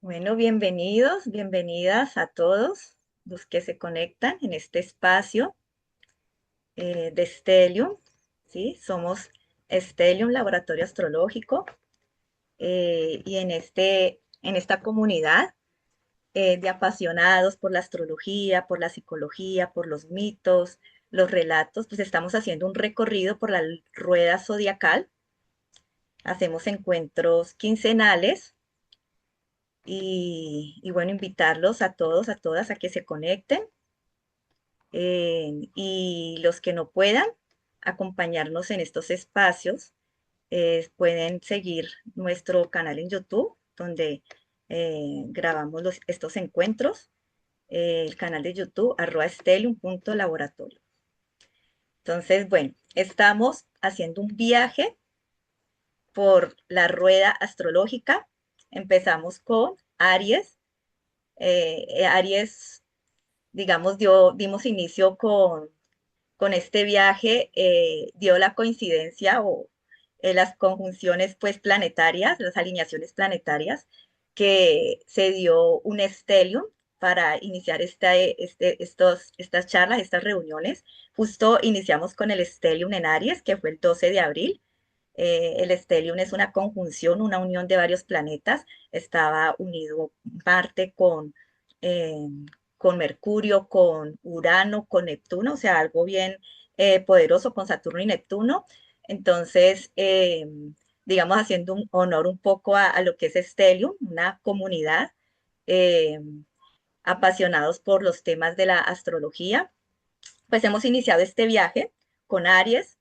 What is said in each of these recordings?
Bueno, bienvenidos, bienvenidas a todos los que se conectan en este espacio de Stellium, ¿sí? Somos Stellium Laboratorio Astrológico y en esta comunidad de apasionados por la astrología, por la psicología, por los mitos, los relatos, pues estamos haciendo un recorrido por la rueda zodiacal. Hacemos encuentros quincenales y bueno, invitarlos a todos, a todas a que se conecten y los que no puedan acompañarnos en estos espacios pueden seguir nuestro canal en YouTube, donde grabamos estos encuentros, el canal de YouTube, @stellium.laboratorio. Entonces, bueno, estamos haciendo un viaje por la rueda astrológica. Empezamos con Aries. Aries, digamos, dimos inicio con este viaje, dio la coincidencia o las conjunciones pues planetarias, las alineaciones planetarias, que se dio un stellium para iniciar estas charlas, estas reuniones. Justo iniciamos con el stellium en Aries, que fue el 12 de abril. El stellium es una conjunción, una unión de varios planetas. Estaba unido Marte eh, con Mercurio, con Urano, con Neptuno, o sea, algo bien poderoso con Saturno y Neptuno. Entonces, digamos, haciendo un honor un poco a lo que es Stellium, una comunidad eh, apasionados por los temas de la astrología, pues hemos iniciado este viaje con Aries,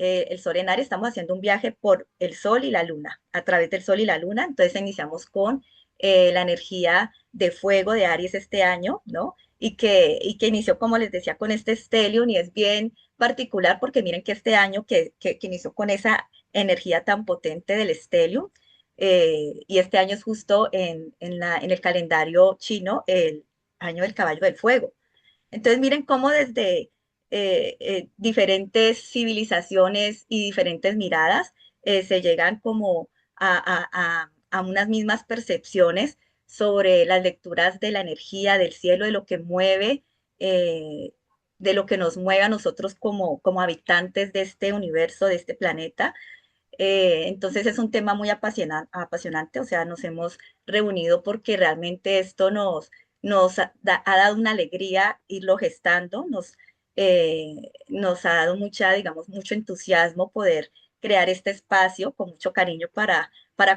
el Sol en Aries. Estamos haciendo un viaje por el Sol y la Luna, a través del Sol y la Luna. Entonces iniciamos con la energía de fuego de Aries este año, ¿no? Y que inició, como les decía, con este stellium y es bien particular porque miren que este año que inició con esa energía tan potente del stellium, y este año es justo en el calendario chino el año del caballo del fuego. Entonces, miren cómo desde diferentes civilizaciones y diferentes miradas se llegan como a unas mismas percepciones sobre las lecturas de la energía del cielo, de lo que mueve, eh, de lo que nos mueve a nosotros como habitantes de este universo, de este planeta. Entonces es un tema muy apasionante, o sea, nos hemos reunido porque realmente esto nos ha dado una alegría irlo gestando, nos ha dado mucha, digamos, mucho entusiasmo poder crear este espacio con mucho cariño para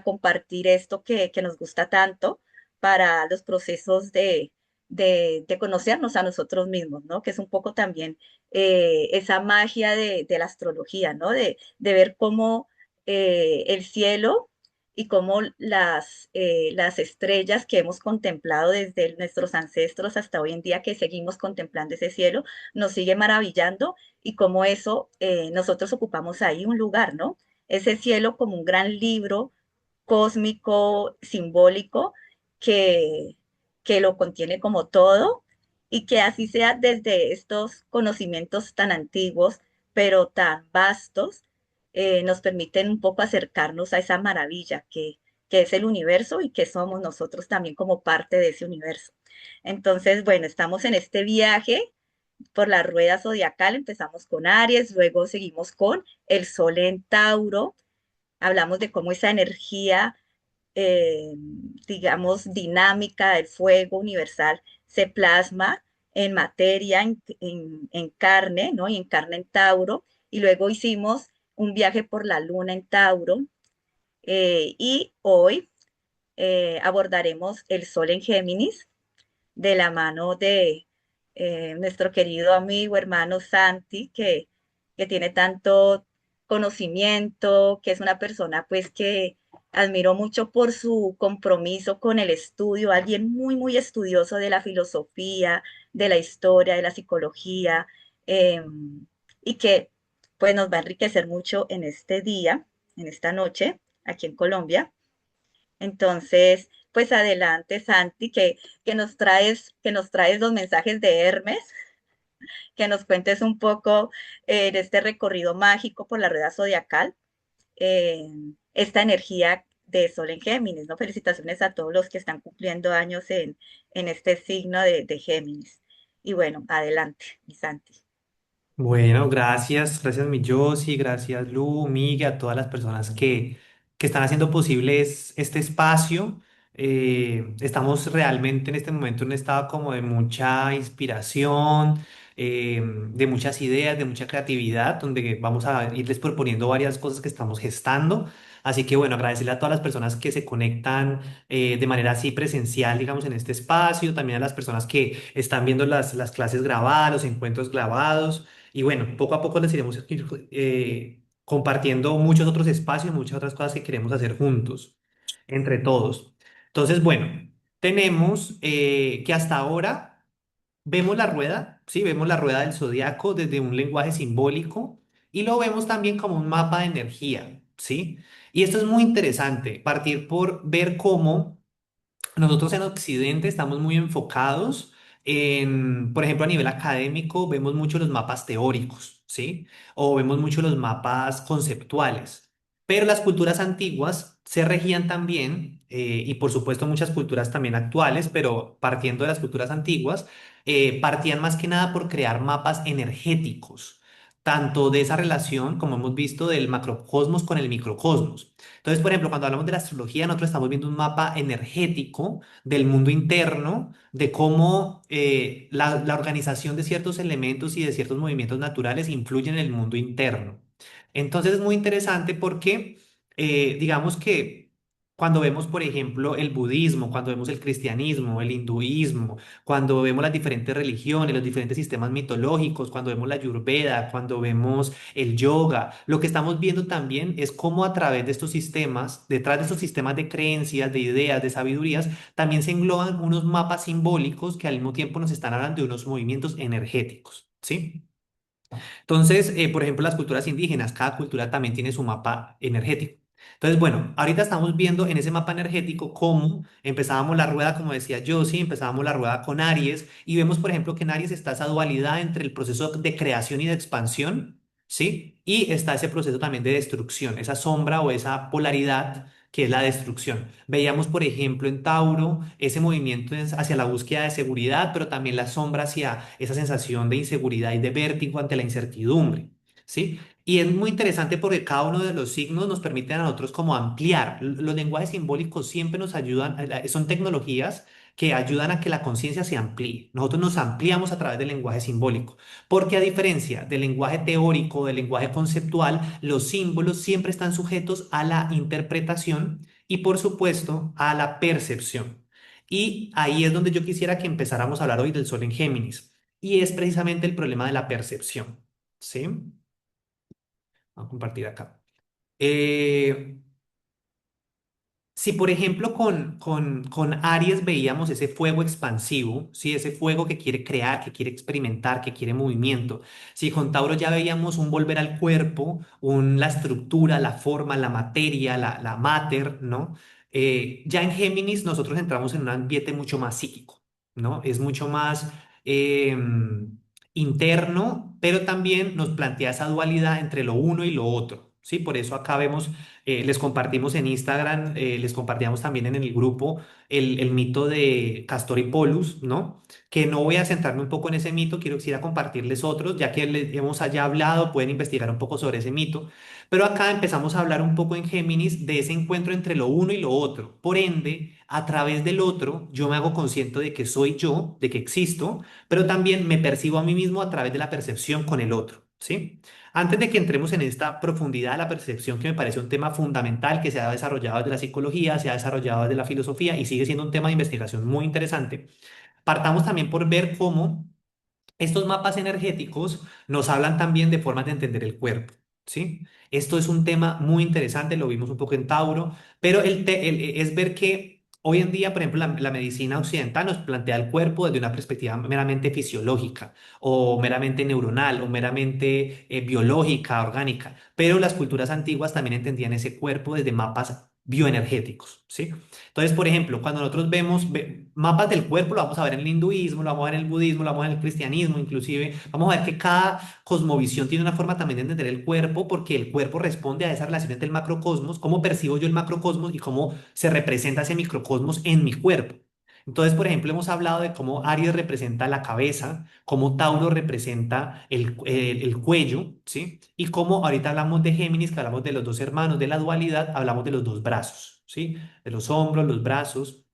compartir esto que nos gusta tanto, para los procesos de conocernos a nosotros mismos, ¿no? Que es un poco también esa magia de la astrología, ¿no? De ver cómo el cielo y cómo las estrellas que hemos contemplado desde nuestros ancestros hasta hoy en día, que seguimos contemplando ese cielo, nos sigue maravillando y cómo eso, nosotros ocupamos ahí un lugar, ¿no? Ese cielo como un gran libro cósmico, simbólico, que, que lo contiene como todo y que así sea desde estos conocimientos tan antiguos, pero tan vastos, nos permiten un poco acercarnos a esa maravilla que es el universo y que somos nosotros también como parte de ese universo. Entonces, bueno, estamos en este viaje por la rueda zodiacal. Empezamos con Aries, luego seguimos con el Sol en Tauro. Hablamos de cómo esa energía, eh, digamos, dinámica del fuego universal se plasma en materia, en carne, ¿no? Y en carne en Tauro. Y luego hicimos un viaje por la luna en Tauro. Y hoy abordaremos el sol en Géminis de la mano de nuestro querido amigo, hermano Santi, que tiene tanto conocimiento, que es una persona pues que admiro mucho por su compromiso con el estudio, alguien muy, muy estudioso de la filosofía, de la historia, de la psicología, eh, y que pues nos va a enriquecer mucho en este día, en esta noche, aquí en Colombia. Entonces, pues adelante, Santi, que nos traes los mensajes de Hermes, que nos cuentes un poco de este recorrido mágico por la rueda zodiacal, eh, esta energía de Sol en Géminis, ¿no? Felicitaciones a todos los que están cumpliendo años en este signo de Géminis. Y bueno, adelante, mi Santi. Bueno, gracias mi Josie, gracias Lu, Miguel, a todas las personas que están haciendo posible este espacio. Estamos realmente en este momento en un estado como de mucha inspiración, de muchas ideas, de mucha creatividad, donde vamos a irles proponiendo varias cosas que estamos gestando. Así que bueno, agradecerle a todas las personas que se conectan de manera así presencial, digamos, en este espacio, también a las personas que están viendo las clases grabadas, los encuentros grabados. Y bueno, poco a poco les iremos compartiendo muchos otros espacios, muchas otras cosas que queremos hacer juntos, entre todos. Entonces, bueno, tenemos que hasta ahora vemos la rueda, ¿sí? Vemos la rueda del zodiaco desde un lenguaje simbólico y lo vemos también como un mapa de energía, ¿sí? Y esto es muy interesante, partir por ver cómo nosotros en Occidente estamos muy enfocados en, por ejemplo, a nivel académico, vemos mucho los mapas teóricos, ¿sí? O vemos mucho los mapas conceptuales. Pero las culturas antiguas se regían también, y por supuesto muchas culturas también actuales, pero partiendo de las culturas antiguas, partían más que nada por crear mapas energéticos, tanto de esa relación, como hemos visto, del macrocosmos con el microcosmos. Entonces, por ejemplo, cuando hablamos de la astrología, nosotros estamos viendo un mapa energético del mundo interno, de cómo la organización de ciertos elementos y de ciertos movimientos naturales influyen en el mundo interno. Entonces, es muy interesante porque, digamos que cuando vemos, por ejemplo, el budismo, cuando vemos el cristianismo, el hinduismo, cuando vemos las diferentes religiones, los diferentes sistemas mitológicos, cuando vemos la Ayurveda, cuando vemos el yoga, lo que estamos viendo también es cómo a través de estos sistemas, detrás de estos sistemas de creencias, de ideas, de sabidurías, también se engloban unos mapas simbólicos que al mismo tiempo nos están hablando de unos movimientos energéticos, ¿sí? Entonces, por ejemplo, las culturas indígenas, cada cultura también tiene su mapa energético. Entonces, bueno, ahorita estamos viendo en ese mapa energético cómo empezábamos la rueda, como decía yo, sí, empezábamos la rueda con Aries y vemos, por ejemplo, que en Aries está esa dualidad entre el proceso de creación y de expansión, ¿sí? Y está ese proceso también de destrucción, esa sombra o esa polaridad que es la destrucción. Veíamos, por ejemplo, en Tauro ese movimiento hacia la búsqueda de seguridad, pero también la sombra hacia esa sensación de inseguridad y de vértigo ante la incertidumbre, ¿sí? Y es muy interesante porque cada uno de los signos nos permite a nosotros como ampliar. Los lenguajes simbólicos siempre nos ayudan, son tecnologías que ayudan a que la conciencia se amplíe. Nosotros nos ampliamos a través del lenguaje simbólico, porque a diferencia del lenguaje teórico, del lenguaje conceptual, los símbolos siempre están sujetos a la interpretación y por supuesto a la percepción. Y ahí es donde yo quisiera que empezáramos a hablar hoy del Sol en Géminis. Y es precisamente el problema de la percepción. ¿Sí? Vamos a compartir acá. Eh, si, por ejemplo, con Aries veíamos ese fuego expansivo, ¿sí? Ese fuego que quiere crear, que quiere experimentar, que quiere movimiento. Si con Tauro ya veíamos un volver al cuerpo, la estructura, la forma, la materia, la mater, ¿no? Ya en Géminis nosotros entramos en un ambiente mucho más psíquico, ¿no? Es mucho más interno, pero también nos plantea esa dualidad entre lo uno y lo otro, ¿sí? Por eso acá vemos les compartimos en Instagram, les compartíamos también en el grupo el mito de Castor y Polus, ¿no? Que no voy a centrarme un poco en ese mito, quiero ir a compartirles otros, ya que les hemos allá hablado, pueden investigar un poco sobre ese mito. Pero acá empezamos a hablar un poco en Géminis de ese encuentro entre lo uno y lo otro. Por ende, a través del otro, yo me hago consciente de que soy yo, de que existo, pero también me percibo a mí mismo a través de la percepción con el otro, ¿sí? Antes de que entremos en esta profundidad de la percepción, que me parece un tema fundamental que se ha desarrollado desde la psicología, se ha desarrollado desde la filosofía y sigue siendo un tema de investigación muy interesante, partamos también por ver cómo estos mapas energéticos nos hablan también de formas de entender el cuerpo, ¿sí? Esto es un tema muy interesante, lo vimos un poco en Tauro, pero es ver que hoy en día, por ejemplo, la medicina occidental nos plantea el cuerpo desde una perspectiva meramente fisiológica o meramente neuronal o meramente biológica, orgánica, pero las culturas antiguas también entendían ese cuerpo desde mapas bioenergéticos, ¿sí? Entonces, por ejemplo, cuando nosotros vemos mapas del cuerpo, lo vamos a ver en el hinduismo, lo vamos a ver en el budismo, lo vamos a ver en el cristianismo, inclusive, vamos a ver que cada cosmovisión tiene una forma también de entender el cuerpo, porque el cuerpo responde a esa relación entre el macrocosmos, cómo percibo yo el macrocosmos y cómo se representa ese microcosmos en mi cuerpo. Entonces, por ejemplo, hemos hablado de cómo Aries representa la cabeza, cómo Tauro representa el cuello, ¿sí? Y cómo ahorita hablamos de Géminis, que hablamos de los dos hermanos, de la dualidad, hablamos de los dos brazos, ¿sí? De los hombros, los brazos.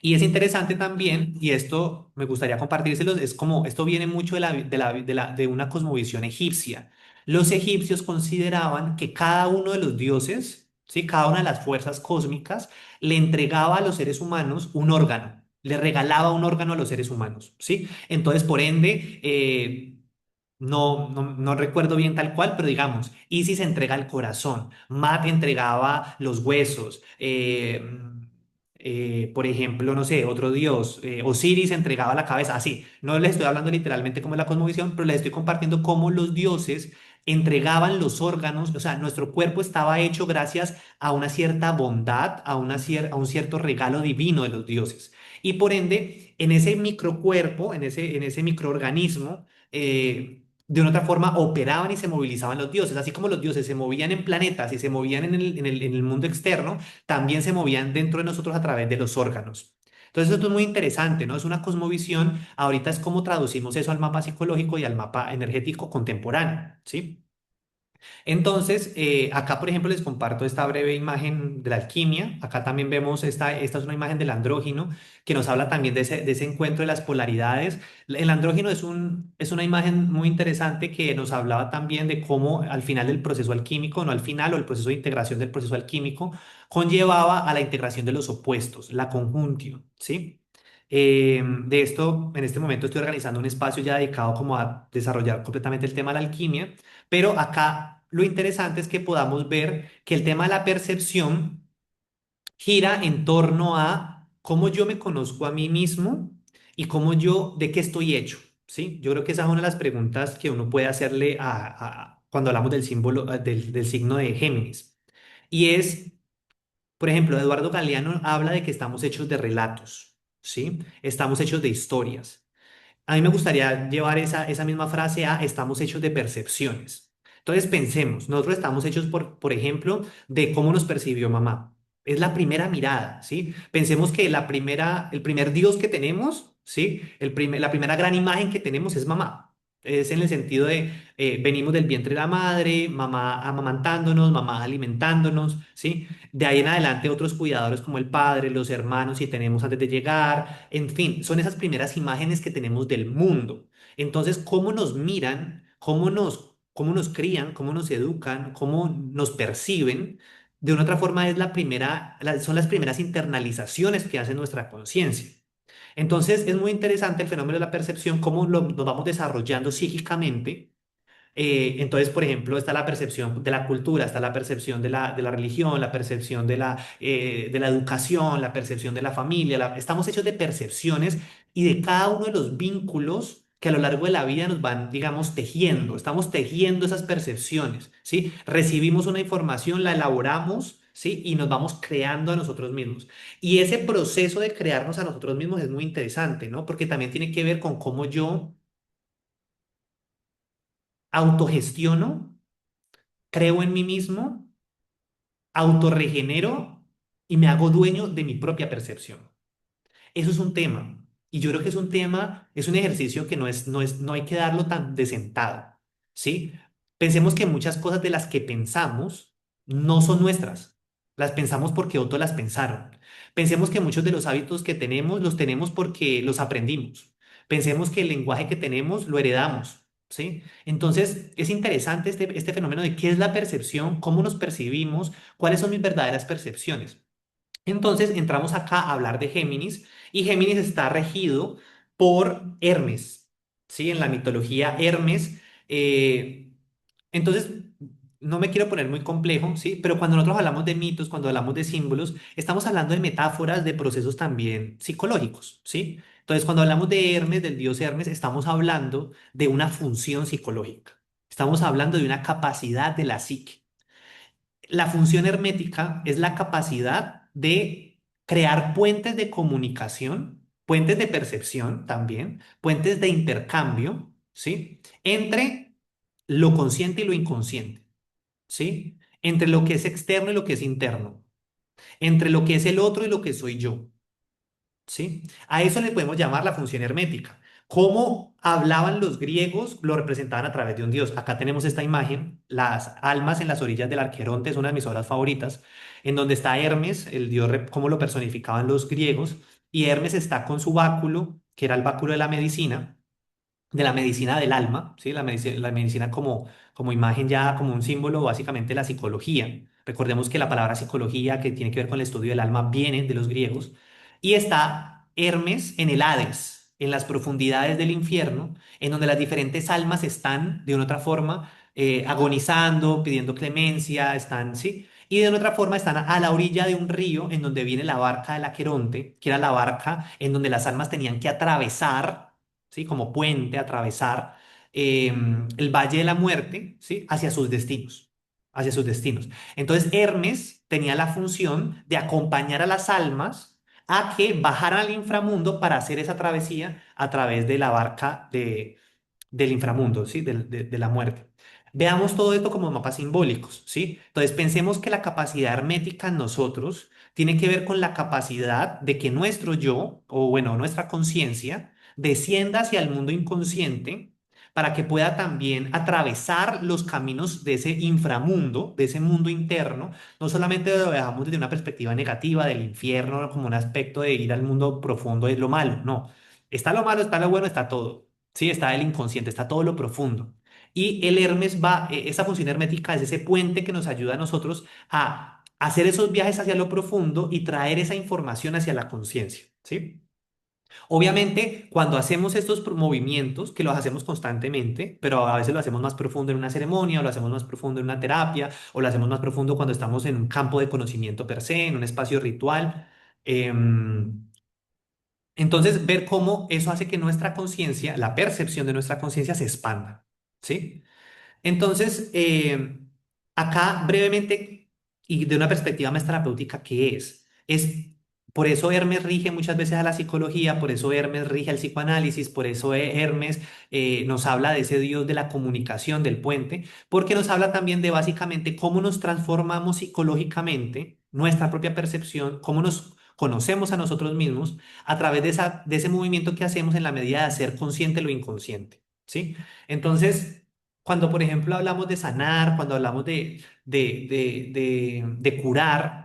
Y es interesante también, y esto me gustaría compartírselos, es como, esto viene mucho de una cosmovisión egipcia. Los egipcios consideraban que cada uno de los dioses, ¿sí? Cada una de las fuerzas cósmicas, le entregaba a los seres humanos un órgano, le regalaba un órgano a los seres humanos, ¿sí? Entonces, por ende, no recuerdo bien tal cual, pero digamos, Isis entrega el corazón, Mat entregaba los huesos, por ejemplo, no sé, otro dios, Osiris entregaba la cabeza, así. No les estoy hablando literalmente como la cosmovisión, pero les estoy compartiendo cómo los dioses entregaban los órganos, o sea, nuestro cuerpo estaba hecho gracias a una cierta bondad, a un cierto regalo divino de los dioses. Y por ende, en ese microcuerpo, en ese microorganismo, de una otra forma operaban y se movilizaban los dioses, así como los dioses se movían en planetas y se movían en el mundo externo, también se movían dentro de nosotros a través de los órganos. Entonces esto es muy interesante, ¿no? Es una cosmovisión, ahorita es cómo traducimos eso al mapa psicológico y al mapa energético contemporáneo, ¿sí? Entonces, acá, por ejemplo, les comparto esta breve imagen de la alquimia. Acá también vemos, esta es una imagen del andrógino que nos habla también de ese encuentro de las polaridades. El andrógino es una imagen muy interesante que nos hablaba también de cómo al final del proceso alquímico, no al final, o el proceso de integración del proceso alquímico, conllevaba a la integración de los opuestos, la conjunción, ¿sí? De esto, en este momento estoy organizando un espacio ya dedicado como a desarrollar completamente el tema de la alquimia, pero acá lo interesante es que podamos ver que el tema de la percepción gira en torno a cómo yo me conozco a mí mismo y de qué estoy hecho, ¿sí? Yo creo que esa es una de las preguntas que uno puede hacerle cuando hablamos del símbolo, del signo de Géminis. Y es, por ejemplo, Eduardo Galeano habla de que estamos hechos de relatos, ¿sí? Estamos hechos de historias. A mí me gustaría llevar esa misma frase a estamos hechos de percepciones. Entonces pensemos, nosotros estamos hechos, por ejemplo, de cómo nos percibió mamá. Es la primera mirada, ¿sí? Pensemos que el primer Dios que tenemos, ¿sí? La primera gran imagen que tenemos es mamá. Es en el sentido de venimos del vientre de la madre, mamá amamantándonos, mamá alimentándonos, ¿sí? De ahí en adelante otros cuidadores como el padre, los hermanos, si tenemos antes de llegar, en fin, son esas primeras imágenes que tenemos del mundo. Entonces, cómo nos miran, cómo nos crían, cómo nos educan, cómo nos perciben, de una otra forma es son las primeras internalizaciones que hace nuestra conciencia. Entonces, es muy interesante el fenómeno de la percepción, cómo nos vamos desarrollando psíquicamente. Entonces, por ejemplo, está la percepción de la cultura, está la percepción de la religión, la percepción de la educación, la percepción de la familia. Estamos hechos de percepciones y de cada uno de los vínculos que a lo largo de la vida nos van, digamos, tejiendo. Estamos tejiendo esas percepciones, ¿sí? Recibimos una información, la elaboramos, ¿sí? Y nos vamos creando a nosotros mismos. Y ese proceso de crearnos a nosotros mismos es muy interesante, ¿no? Porque también tiene que ver con cómo yo autogestiono, creo en mí mismo, autorregenero y me hago dueño de mi propia percepción. Eso es un tema. Y yo creo que es un tema, es un ejercicio que no hay que darlo tan de sentado, ¿sí? Pensemos que muchas cosas de las que pensamos no son nuestras. Las pensamos porque otros las pensaron. Pensemos que muchos de los hábitos que tenemos los tenemos porque los aprendimos. Pensemos que el lenguaje que tenemos lo heredamos, ¿sí? Entonces, es interesante este fenómeno de qué es la percepción, cómo nos percibimos, cuáles son mis verdaderas percepciones. Entonces entramos acá a hablar de Géminis y Géminis está regido por Hermes, ¿sí? En la mitología Hermes. eh, entonces, no me quiero poner muy complejo, ¿sí? Pero cuando nosotros hablamos de mitos, cuando hablamos de símbolos, estamos hablando de metáforas de procesos también psicológicos, ¿sí? Entonces, cuando hablamos de Hermes, del dios Hermes, estamos hablando de una función psicológica. Estamos hablando de una capacidad de la psique. La función hermética es la capacidad de crear puentes de comunicación, puentes de percepción también, puentes de intercambio, ¿sí? Entre lo consciente y lo inconsciente, ¿sí? Entre lo que es externo y lo que es interno, entre lo que es el otro y lo que soy yo. ¿Sí? A eso le podemos llamar la función hermética. ¿Cómo hablaban los griegos? Lo representaban a través de un dios. Acá tenemos esta imagen, las almas en las orillas del Arqueronte, es una de mis obras favoritas, en donde está Hermes, el dios, cómo lo personificaban los griegos, y Hermes está con su báculo, que era el báculo de la medicina del alma, ¿sí? La medicina como imagen ya, como un símbolo, básicamente la psicología. Recordemos que la palabra psicología, que tiene que ver con el estudio del alma, viene de los griegos. Y está Hermes en el Hades, en las profundidades del infierno, en donde las diferentes almas están, de una otra forma, agonizando, pidiendo clemencia, están, ¿sí? Y de una otra forma están a la orilla de un río en donde viene la barca del Aqueronte, que era la barca en donde las almas tenían que atravesar, ¿sí? Como puente, atravesar el Valle de la Muerte, ¿sí? Hacia sus destinos, hacia sus destinos. Entonces, Hermes tenía la función de acompañar a las almas a que bajaran al inframundo para hacer esa travesía a través de la barca del inframundo, ¿sí? De la muerte. Veamos todo esto como mapas simbólicos, ¿sí? Entonces pensemos que la capacidad hermética en nosotros tiene que ver con la capacidad de que nuestro yo, o bueno, nuestra conciencia, descienda hacia el mundo inconsciente para que pueda también atravesar los caminos de ese inframundo, de ese mundo interno. No solamente lo veamos desde una perspectiva negativa del infierno como un aspecto de ir al mundo profundo es lo malo, no. Está lo malo, está lo bueno, está todo. Sí, está el inconsciente, está todo lo profundo. Y el Hermes va, esa función hermética es ese puente que nos ayuda a nosotros a hacer esos viajes hacia lo profundo y traer esa información hacia la conciencia, ¿sí? Obviamente, cuando hacemos estos movimientos, que los hacemos constantemente, pero a veces lo hacemos más profundo en una ceremonia, o lo hacemos más profundo en una terapia, o lo hacemos más profundo cuando estamos en un campo de conocimiento per se, en un espacio ritual. Entonces, ver cómo eso hace que nuestra conciencia, la percepción de nuestra conciencia se expanda, ¿sí? Entonces, acá brevemente y de una perspectiva más terapéutica, ¿qué es? Por eso Hermes rige muchas veces a la psicología, por eso Hermes rige al psicoanálisis, por eso Hermes nos habla de ese Dios de la comunicación, del puente, porque nos habla también de básicamente cómo nos transformamos psicológicamente, nuestra propia percepción, cómo nos conocemos a nosotros mismos a través de ese movimiento que hacemos en la medida de hacer consciente lo inconsciente, ¿sí? Entonces, cuando, por ejemplo, hablamos de sanar, cuando hablamos de curar,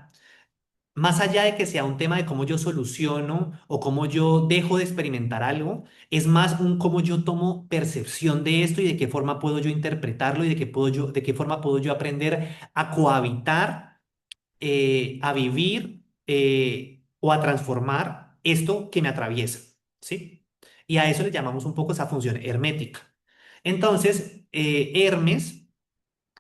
más allá de que sea un tema de cómo yo soluciono o cómo yo dejo de experimentar algo, es más un cómo yo tomo percepción de esto y de qué forma puedo yo interpretarlo y de qué forma puedo yo aprender a cohabitar, a vivir o a transformar esto que me atraviesa, ¿sí? Y a eso le llamamos un poco esa función hermética. Entonces, Hermes,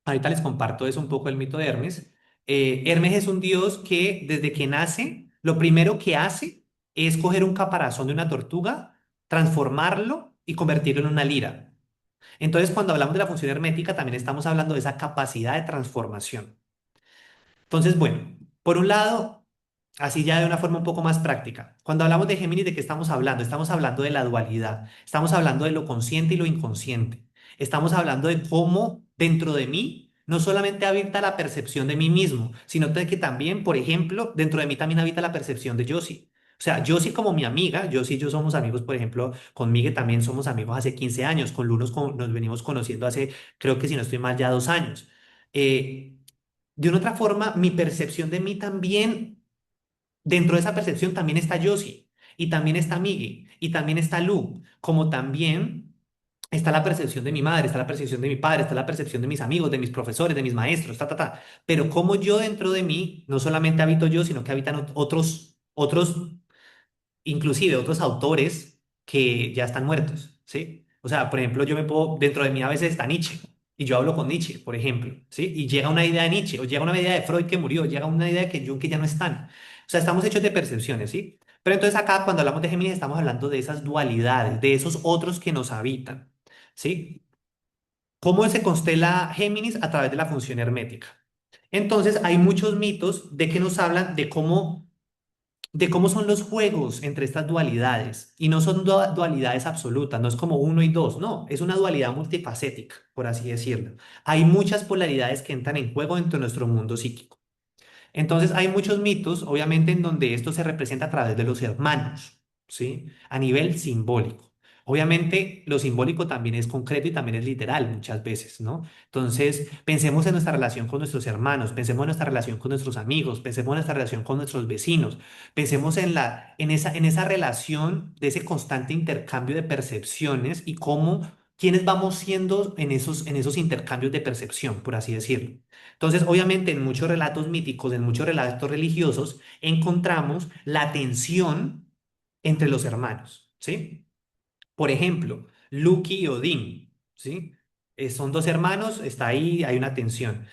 ahorita les comparto eso un poco el mito de Hermes. Hermes es un dios que desde que nace, lo primero que hace es coger un caparazón de una tortuga, transformarlo y convertirlo en una lira. Entonces, cuando hablamos de la función hermética, también estamos hablando de esa capacidad de transformación. Entonces, bueno, por un lado, así ya de una forma un poco más práctica, cuando hablamos de Géminis, ¿de qué estamos hablando? Estamos hablando de la dualidad, estamos hablando de lo consciente y lo inconsciente, estamos hablando de cómo dentro de mí no solamente habita la percepción de mí mismo, sino de que también, por ejemplo, dentro de mí también habita la percepción de Josie. O sea, Josie como mi amiga, Josie y yo somos amigos, por ejemplo, con Migue también somos amigos hace 15 años, con Lu nos venimos conociendo hace, creo que si no estoy mal, ya 2 años. Eh, de una otra forma, mi percepción de mí también, dentro de esa percepción también está Josie, y también está Miggy, y también está Lu, como también está la percepción de mi madre, está la percepción de mi padre, está la percepción de mis amigos, de mis profesores, de mis maestros, ta, ta, ta. Pero como yo dentro de mí, no solamente habito yo, sino que habitan otros inclusive otros autores que ya están muertos, ¿sí? O sea, por ejemplo, yo me puedo, dentro de mí a veces está Nietzsche, y yo hablo con Nietzsche, por ejemplo, ¿sí? Y llega una idea de Nietzsche, o llega una idea de Freud que murió, llega una idea de que Jung que ya no están. O sea, estamos hechos de percepciones, ¿sí? Pero entonces acá, cuando hablamos de Géminis, estamos hablando de esas dualidades, de esos otros que nos habitan, ¿sí? ¿Cómo se constela Géminis? A través de la función hermética. Entonces, hay muchos mitos de que nos hablan de cómo son los juegos entre estas dualidades. Y no son dualidades absolutas, no es como uno y dos, no, es una dualidad multifacética, por así decirlo. Hay muchas polaridades que entran en juego dentro de nuestro mundo psíquico. Entonces hay muchos mitos, obviamente, en donde esto se representa a través de los hermanos, ¿sí? A nivel simbólico. Obviamente, lo simbólico también es concreto y también es literal muchas veces, ¿no? Entonces, pensemos en nuestra relación con nuestros hermanos, pensemos en nuestra relación con nuestros amigos, pensemos en nuestra relación con nuestros vecinos, pensemos en esa relación de ese constante intercambio de percepciones y cómo, quiénes vamos siendo en esos intercambios de percepción, por así decirlo. Entonces, obviamente, en muchos relatos míticos, en muchos relatos religiosos, encontramos la tensión entre los hermanos, ¿sí? Por ejemplo, Loki y Odín, ¿sí? Son dos hermanos, está ahí, hay una tensión.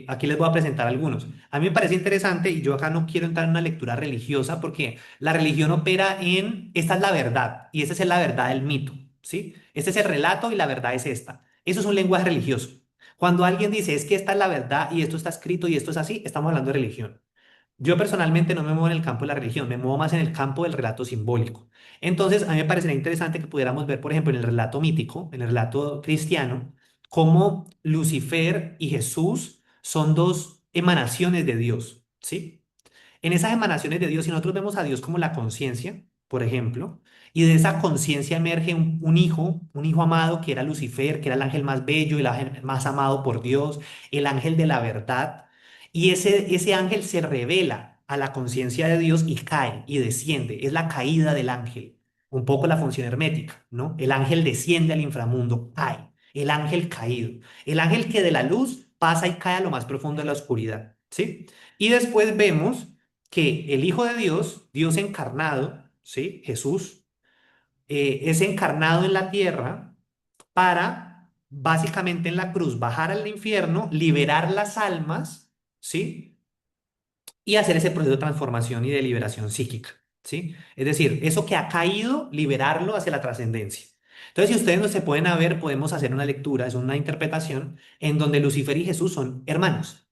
Aquí les voy a presentar algunos. A mí me parece interesante y yo acá no quiero entrar en una lectura religiosa porque la religión opera en, esta es la verdad y esa es la verdad del mito, ¿sí? Este es el relato y la verdad es esta. Eso es un lenguaje religioso. Cuando alguien dice es que esta es la verdad y esto está escrito y esto es así, estamos hablando de religión. Yo personalmente no me muevo en el campo de la religión, me muevo más en el campo del relato simbólico. Entonces, a mí me parecería interesante que pudiéramos ver, por ejemplo, en el relato mítico, en el relato cristiano, cómo Lucifer y Jesús son dos emanaciones de Dios, ¿sí? En esas emanaciones de Dios, si nosotros vemos a Dios como la conciencia, por ejemplo, y de esa conciencia emerge un hijo amado que era Lucifer, que era el ángel más bello, el ángel más amado por Dios, el ángel de la verdad, y ese ángel se revela a la conciencia de Dios y cae y desciende, es la caída del ángel, un poco la función hermética, ¿no? El ángel desciende al inframundo, cae, el ángel caído, el ángel que de la luz pasa y cae a lo más profundo de la oscuridad, ¿sí? Y después vemos que el Hijo de Dios, Dios encarnado, ¿sí? Jesús, es encarnado en la tierra para, básicamente en la cruz, bajar al infierno, liberar las almas, ¿sí? Y hacer ese proceso de transformación y de liberación psíquica, ¿sí? Es decir, eso que ha caído, liberarlo hacia la trascendencia. Entonces, si ustedes no se pueden ver, podemos hacer una lectura, es una interpretación en donde Lucifer y Jesús son hermanos.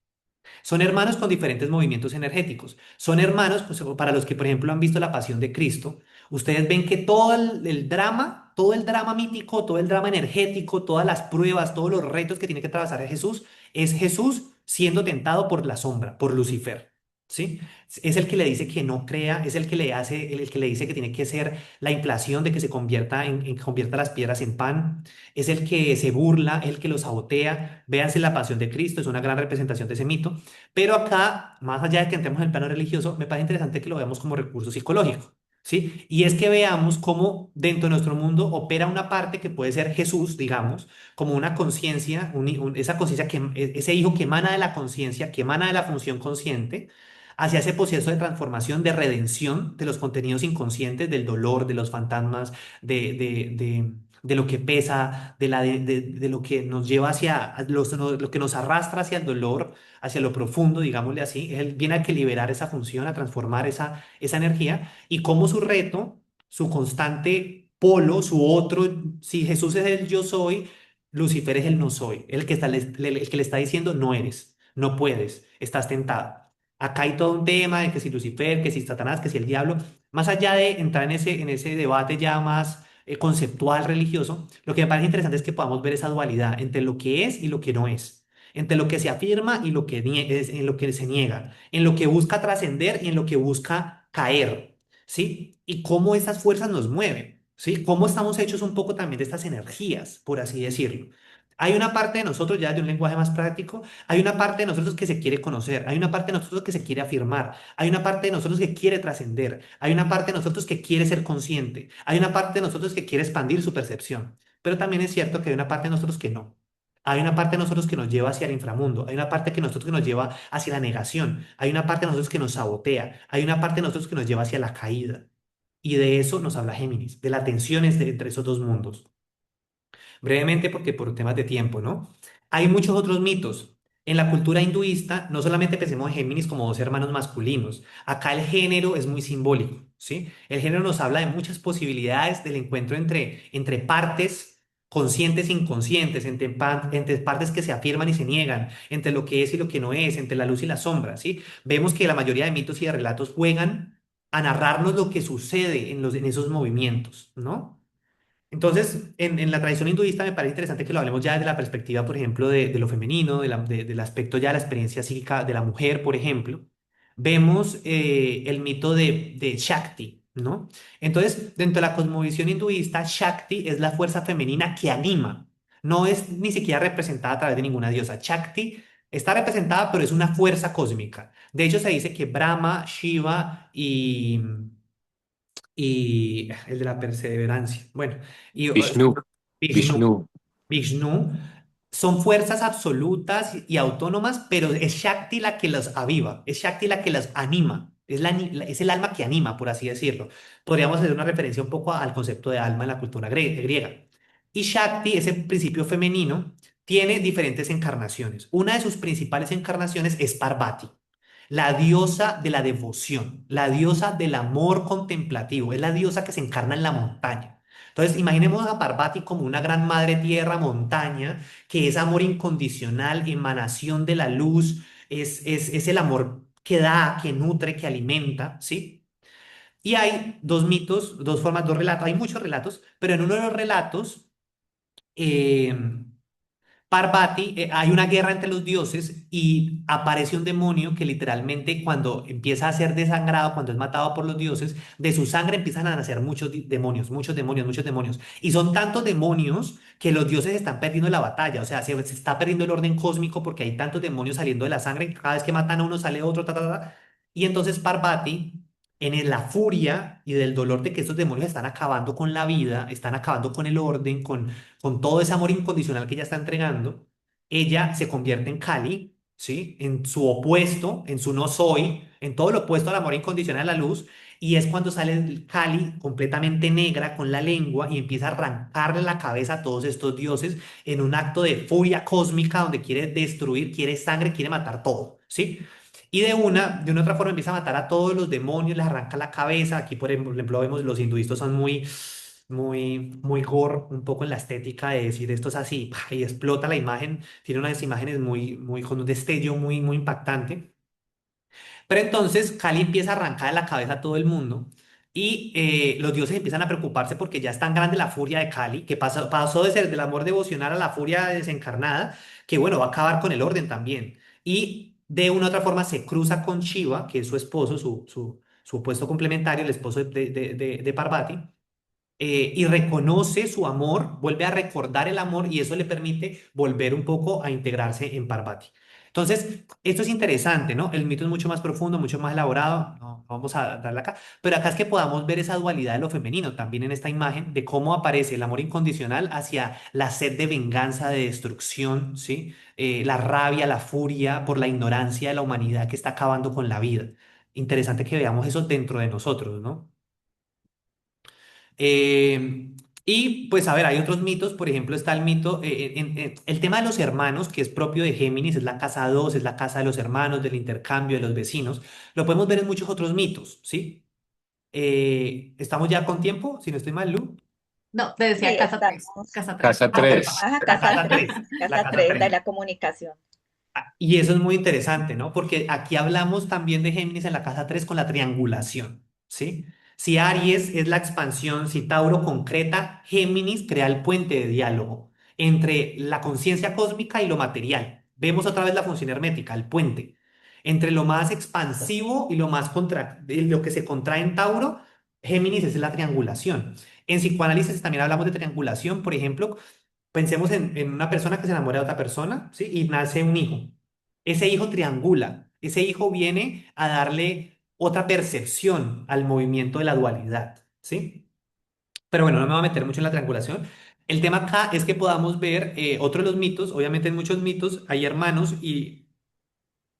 Son hermanos con diferentes movimientos energéticos. Son hermanos, pues, para los que, por ejemplo, han visto La Pasión de Cristo, ustedes ven que todo el drama mítico, todo el drama energético, todas las pruebas, todos los retos que tiene que atravesar Jesús, es Jesús siendo tentado por la sombra, por Lucifer. ¿Sí? Es el que le dice que no crea, es el que le hace, el que le dice que tiene que ser la inflación de que se convierta en que convierta las piedras en pan, es el que se burla, el que lo sabotea. Véanse La Pasión de Cristo, es una gran representación de ese mito. Pero acá, más allá de que entremos en el plano religioso, me parece interesante que lo veamos como recurso psicológico, ¿sí? Y es que veamos cómo dentro de nuestro mundo opera una parte que puede ser Jesús, digamos, como una conciencia, esa conciencia ese hijo que emana de la conciencia, que emana de la función consciente, hacia ese proceso de transformación, de redención de los contenidos inconscientes, del dolor, de los fantasmas, de lo que pesa, de lo que nos lleva hacia, lo que nos arrastra hacia el dolor, hacia lo profundo, digámosle así. Él viene a que liberar esa función, a transformar esa energía y como su reto, su constante polo, su otro, si Jesús es el yo soy, Lucifer es el no soy, el que le está diciendo no eres, no puedes, estás tentado. Acá hay todo un tema de que si Lucifer, que si Satanás, que si el diablo, más allá de entrar en ese debate ya más conceptual religioso, lo que me parece interesante es que podamos ver esa dualidad entre lo que es y lo que no es, entre lo que se afirma y lo que en lo que se niega, en lo que busca trascender y en lo que busca caer, ¿sí? Y cómo estas fuerzas nos mueven, ¿sí? Cómo estamos hechos un poco también de estas energías, por así decirlo. Hay una parte de nosotros, ya de un lenguaje más práctico, hay una parte de nosotros que se quiere conocer, hay una parte de nosotros que se quiere afirmar, hay una parte de nosotros que quiere trascender, hay una parte de nosotros que quiere ser consciente, hay una parte de nosotros que quiere expandir su percepción, pero también es cierto que hay una parte de nosotros que no. Hay una parte de nosotros que nos lleva hacia el inframundo, hay una parte de nosotros que nos lleva hacia la negación, hay una parte de nosotros que nos sabotea, hay una parte de nosotros que nos lleva hacia la caída. Y de eso nos habla Géminis, de las tensiones entre esos dos mundos. Brevemente, porque por temas de tiempo, ¿no? Hay muchos otros mitos. En la cultura hinduista, no solamente pensemos en Géminis como dos hermanos masculinos, acá el género es muy simbólico, ¿sí? El género nos habla de muchas posibilidades del encuentro entre partes conscientes e inconscientes, entre partes que se afirman y se niegan, entre lo que es y lo que no es, entre la luz y la sombra, ¿sí? Vemos que la mayoría de mitos y de relatos juegan a narrarnos lo que sucede en esos movimientos, ¿no? Entonces, en la tradición hinduista me parece interesante que lo hablemos ya desde la perspectiva, por ejemplo, de lo femenino, del aspecto ya de la experiencia psíquica de la mujer, por ejemplo. Vemos el mito de Shakti, ¿no? Entonces, dentro de la cosmovisión hinduista, Shakti es la fuerza femenina que anima. No es ni siquiera representada a través de ninguna diosa. Shakti está representada, pero es una fuerza cósmica. De hecho, se dice que Brahma, Shiva y el de la perseverancia. Bueno, y Vishnu, Vishnu. Vishnu. Vishnu son fuerzas absolutas y autónomas, pero es Shakti la que las aviva, es Shakti la que las anima, es el alma que anima, por así decirlo. Podríamos hacer una referencia un poco al concepto de alma en la cultura griega. Y Shakti, ese principio femenino, tiene diferentes encarnaciones. Una de sus principales encarnaciones es Parvati, la diosa de la devoción, la diosa del amor contemplativo, es la diosa que se encarna en la montaña. Entonces, imaginemos a Parvati como una gran madre tierra, montaña, que es amor incondicional, emanación de la luz, es el amor que da, que nutre, que alimenta, ¿sí? Y hay dos mitos, dos formas, dos relatos, hay muchos relatos, pero en uno de los relatos, eh, Parvati, hay una guerra entre los dioses y aparece un demonio que literalmente cuando empieza a ser desangrado, cuando es matado por los dioses, de su sangre empiezan a nacer muchos demonios, muchos demonios, muchos demonios. Y son tantos demonios que los dioses están perdiendo la batalla, o sea, se está perdiendo el orden cósmico porque hay tantos demonios saliendo de la sangre, cada vez que matan a uno sale otro, ta, ta, ta. Y entonces Parvati, la furia y del dolor de que estos demonios están acabando con la vida, están acabando con el orden, con todo ese amor incondicional que ella está entregando, ella se convierte en Kali, ¿sí? En su opuesto, en su no soy, en todo lo opuesto al amor incondicional, a la luz, y es cuando sale el Kali completamente negra con la lengua y empieza a arrancarle la cabeza a todos estos dioses en un acto de furia cósmica donde quiere destruir, quiere sangre, quiere matar todo, ¿sí? Y de una otra forma empieza a matar a todos los demonios, les arranca la cabeza. Aquí, por ejemplo, vemos los hinduistas son muy gore, un poco en la estética de decir esto es así, ¡pah! Y explota la imagen, tiene unas imágenes con un destello muy impactante. Pero entonces Cali empieza a arrancar de la cabeza a todo el mundo y los dioses empiezan a preocuparse porque ya es tan grande la furia de Cali, que pasó de ser del amor devocional a la furia desencarnada, que bueno, va a acabar con el orden también. Y de una u otra forma se cruza con Shiva, que es su esposo, su opuesto complementario, el esposo de Parvati, y reconoce su amor, vuelve a recordar el amor y eso le permite volver un poco a integrarse en Parvati. Entonces, esto es interesante, ¿no? El mito es mucho más profundo, mucho más elaborado, no vamos a darle acá, pero acá es que podamos ver esa dualidad de lo femenino también en esta imagen, de cómo aparece el amor incondicional hacia la sed de venganza, de destrucción, ¿sí? La rabia, la furia por la ignorancia de la humanidad que está acabando con la vida. Interesante que veamos eso dentro de nosotros, ¿no? Y pues a ver, hay otros mitos, por ejemplo está el mito, el tema de los hermanos, que es propio de Géminis, es la casa 2 es la casa de los hermanos, del intercambio, de los vecinos, lo podemos ver en muchos otros mitos, ¿sí? ¿Estamos ya con tiempo? Si no estoy mal, Lu. No, te decía Sí, casa 3, estamos. casa 3. Casa Ah, perdón, 3. Ajá, la casa, casa 3 la casa casa 3 de 3. la comunicación. Y eso es muy interesante, ¿no? Porque aquí hablamos también de Géminis en la casa 3 con la triangulación, ¿sí? Si Aries es la expansión, si Tauro concreta, Géminis crea el puente de diálogo entre la conciencia cósmica y lo material. Vemos otra vez la función hermética, el puente. Entre lo más expansivo y lo que se contrae en Tauro, Géminis es la triangulación. En psicoanálisis también hablamos de triangulación, por ejemplo, pensemos en una persona que se enamora de otra persona, ¿sí? Y nace un hijo. Ese hijo triangula, ese hijo viene a darle otra percepción al movimiento de la dualidad, ¿sí? Pero bueno, no me voy a meter mucho en la triangulación. El tema acá es que podamos ver otro de los mitos, obviamente en muchos mitos hay hermanos y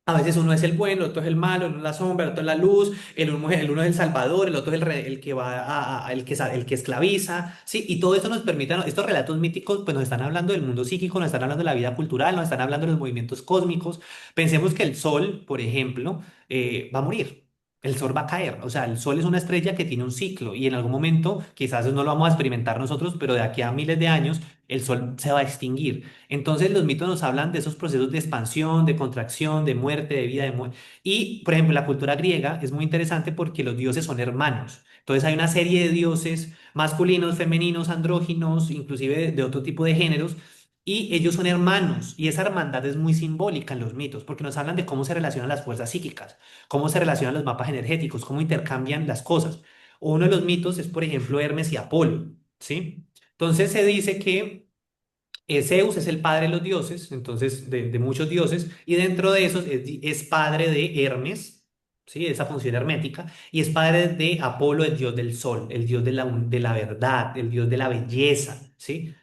a veces uno es el bueno, el otro es el malo, uno es la sombra, el otro es la luz, el uno es el salvador, el otro es el que va el que esclaviza, ¿sí? Y todo esto nos permite, estos relatos míticos, pues nos están hablando del mundo psíquico, nos están hablando de la vida cultural, nos están hablando de los movimientos cósmicos. Pensemos que el sol, por ejemplo, va a morir. El sol va a caer, o sea, el sol es una estrella que tiene un ciclo y en algún momento, quizás no lo vamos a experimentar nosotros, pero de aquí a miles de años, el sol se va a extinguir. Entonces los mitos nos hablan de esos procesos de expansión, de contracción, de muerte, de vida, de muerte. Y, por ejemplo, la cultura griega es muy interesante porque los dioses son hermanos. Entonces hay una serie de dioses masculinos, femeninos, andróginos, inclusive de otro tipo de géneros. Y ellos son hermanos, y esa hermandad es muy simbólica en los mitos, porque nos hablan de cómo se relacionan las fuerzas psíquicas, cómo se relacionan los mapas energéticos, cómo intercambian las cosas. Uno de los mitos es, por ejemplo, Hermes y Apolo, ¿sí? Entonces se dice que Zeus es el padre de los dioses, entonces de muchos dioses, y dentro de esos es padre de Hermes, ¿sí? Esa función hermética, y es padre de Apolo, el dios del sol, el dios de la verdad, el dios de la belleza, ¿sí?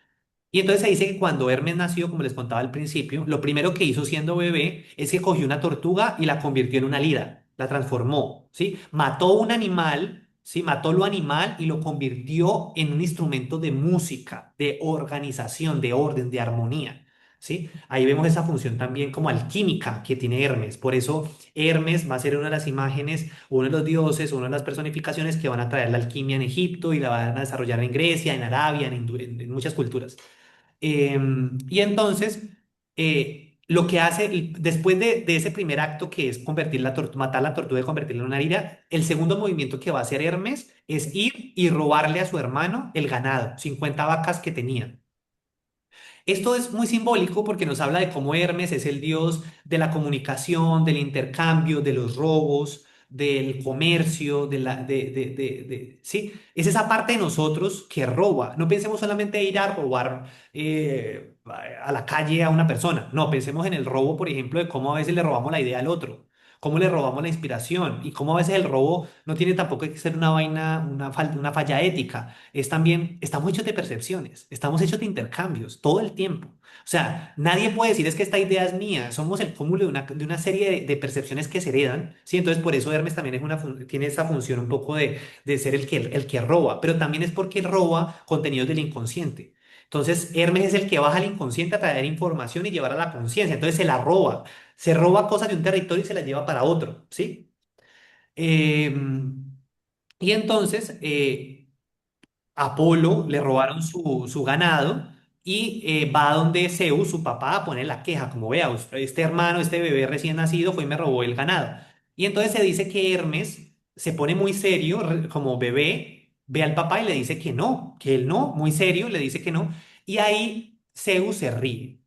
Y entonces se dice que cuando Hermes nació, como les contaba al principio, lo primero que hizo siendo bebé es que cogió una tortuga y la convirtió en una lira, la transformó, ¿sí? Mató un animal, ¿sí? Mató lo animal y lo convirtió en un instrumento de música, de organización, de orden, de armonía, ¿sí? Ahí vemos esa función también como alquímica que tiene Hermes. Por eso Hermes va a ser una de las imágenes, uno de los dioses, una de las personificaciones que van a traer la alquimia en Egipto y la van a desarrollar en Grecia, en Arabia, en muchas culturas. Y entonces, lo que hace, después de ese primer acto que es matar la tortuga y convertirla en una lira, el segundo movimiento que va a hacer Hermes es ir y robarle a su hermano el ganado, 50 vacas que tenía. Esto es muy simbólico porque nos habla de cómo Hermes es el dios de la comunicación, del intercambio, de los robos, del comercio, ¿sí? Es esa parte de nosotros que roba. No pensemos solamente ir a robar a la calle a una persona. No, pensemos en el robo, por ejemplo, de cómo a veces le robamos la idea al otro, cómo le robamos la inspiración y cómo a veces el robo no tiene tampoco que ser una vaina, una falla ética, es también, estamos hechos de percepciones, estamos hechos de intercambios todo el tiempo. O sea, nadie puede decir es que esta idea es mía, somos el cúmulo de una serie de percepciones que se heredan, ¿sí? Entonces por eso Hermes también tiene esa función un poco de ser el que roba, pero también es porque roba contenidos del inconsciente. Entonces Hermes es el que baja al inconsciente a traer información y llevar a la conciencia, entonces se la roba, se roba cosas de un territorio y se las lleva para otro, ¿sí? Y entonces, Apolo le robaron su ganado y va a donde Zeus, su papá, a poner la queja, como vea, este hermano, este bebé recién nacido fue y me robó el ganado. Y entonces se dice que Hermes se pone muy serio, como bebé, ve al papá y le dice que él no, muy serio, le dice que no. Y ahí Zeus se ríe,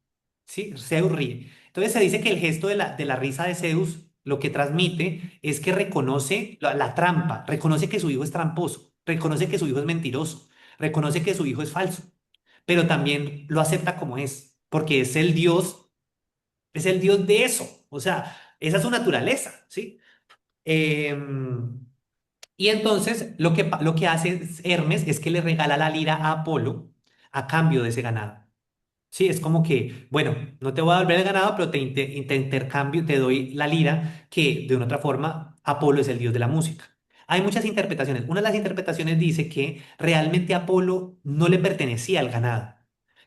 ¿sí? Zeus ríe. Entonces se dice que el gesto de la risa de Zeus lo que transmite es que reconoce la trampa, reconoce que su hijo es tramposo, reconoce que su hijo es mentiroso, reconoce que su hijo es falso, pero también lo acepta como es, porque es el Dios de eso, o sea, esa es su naturaleza, ¿sí? Em, y entonces lo que hace Hermes es que le regala la lira a Apolo a cambio de ese ganado. Sí, es como que, bueno, no te voy a devolver el ganado, pero te intercambio, te doy la lira, que de una otra forma Apolo es el dios de la música. Hay muchas interpretaciones. Una de las interpretaciones dice que realmente Apolo no le pertenecía al ganado,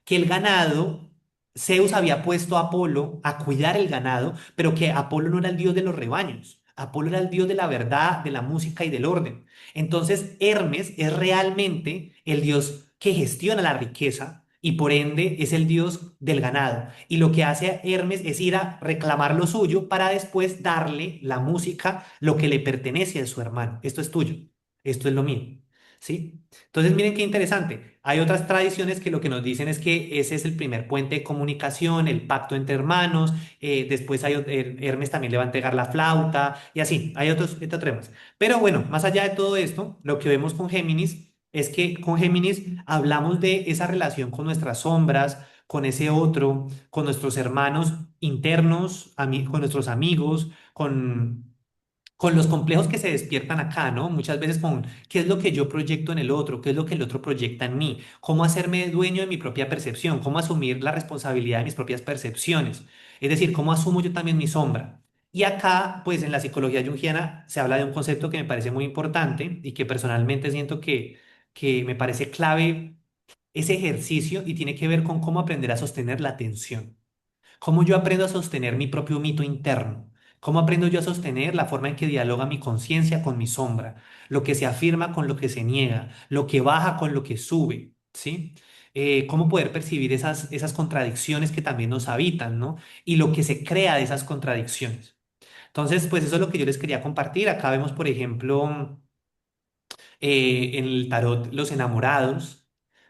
que el ganado, Zeus había puesto a Apolo a cuidar el ganado, pero que Apolo no era el dios de los rebaños. Apolo era el dios de la verdad, de la música y del orden. Entonces, Hermes es realmente el dios que gestiona la riqueza y por ende es el dios del ganado. Y lo que hace Hermes es ir a reclamar lo suyo para después darle la música, lo que le pertenece a su hermano. Esto es tuyo, esto es lo mío. ¿Sí? Entonces, miren qué interesante. Hay otras tradiciones que lo que nos dicen es que ese es el primer puente de comunicación, el pacto entre hermanos. Después Hermes también le va a entregar la flauta y así. Hay otros temas. Pero bueno, más allá de todo esto, lo que vemos con Géminis es que con Géminis hablamos de esa relación con nuestras sombras, con ese otro, con nuestros hermanos internos, con nuestros amigos, con los complejos que se despiertan acá, ¿no? Muchas veces con qué es lo que yo proyecto en el otro, qué es lo que el otro proyecta en mí, cómo hacerme dueño de mi propia percepción, cómo asumir la responsabilidad de mis propias percepciones, es decir, cómo asumo yo también mi sombra. Y acá, pues en la psicología junguiana se habla de un concepto que me parece muy importante y que personalmente siento que me parece clave ese ejercicio y tiene que ver con cómo aprender a sostener la atención. Cómo yo aprendo a sostener mi propio mito interno. ¿Cómo aprendo yo a sostener la forma en que dialoga mi conciencia con mi sombra? Lo que se afirma con lo que se niega, lo que baja con lo que sube, ¿sí? Cómo poder percibir esas contradicciones que también nos habitan, ¿no? Y lo que se crea de esas contradicciones. Entonces, pues eso es lo que yo les quería compartir. Acá vemos, por ejemplo, en el tarot Los Enamorados,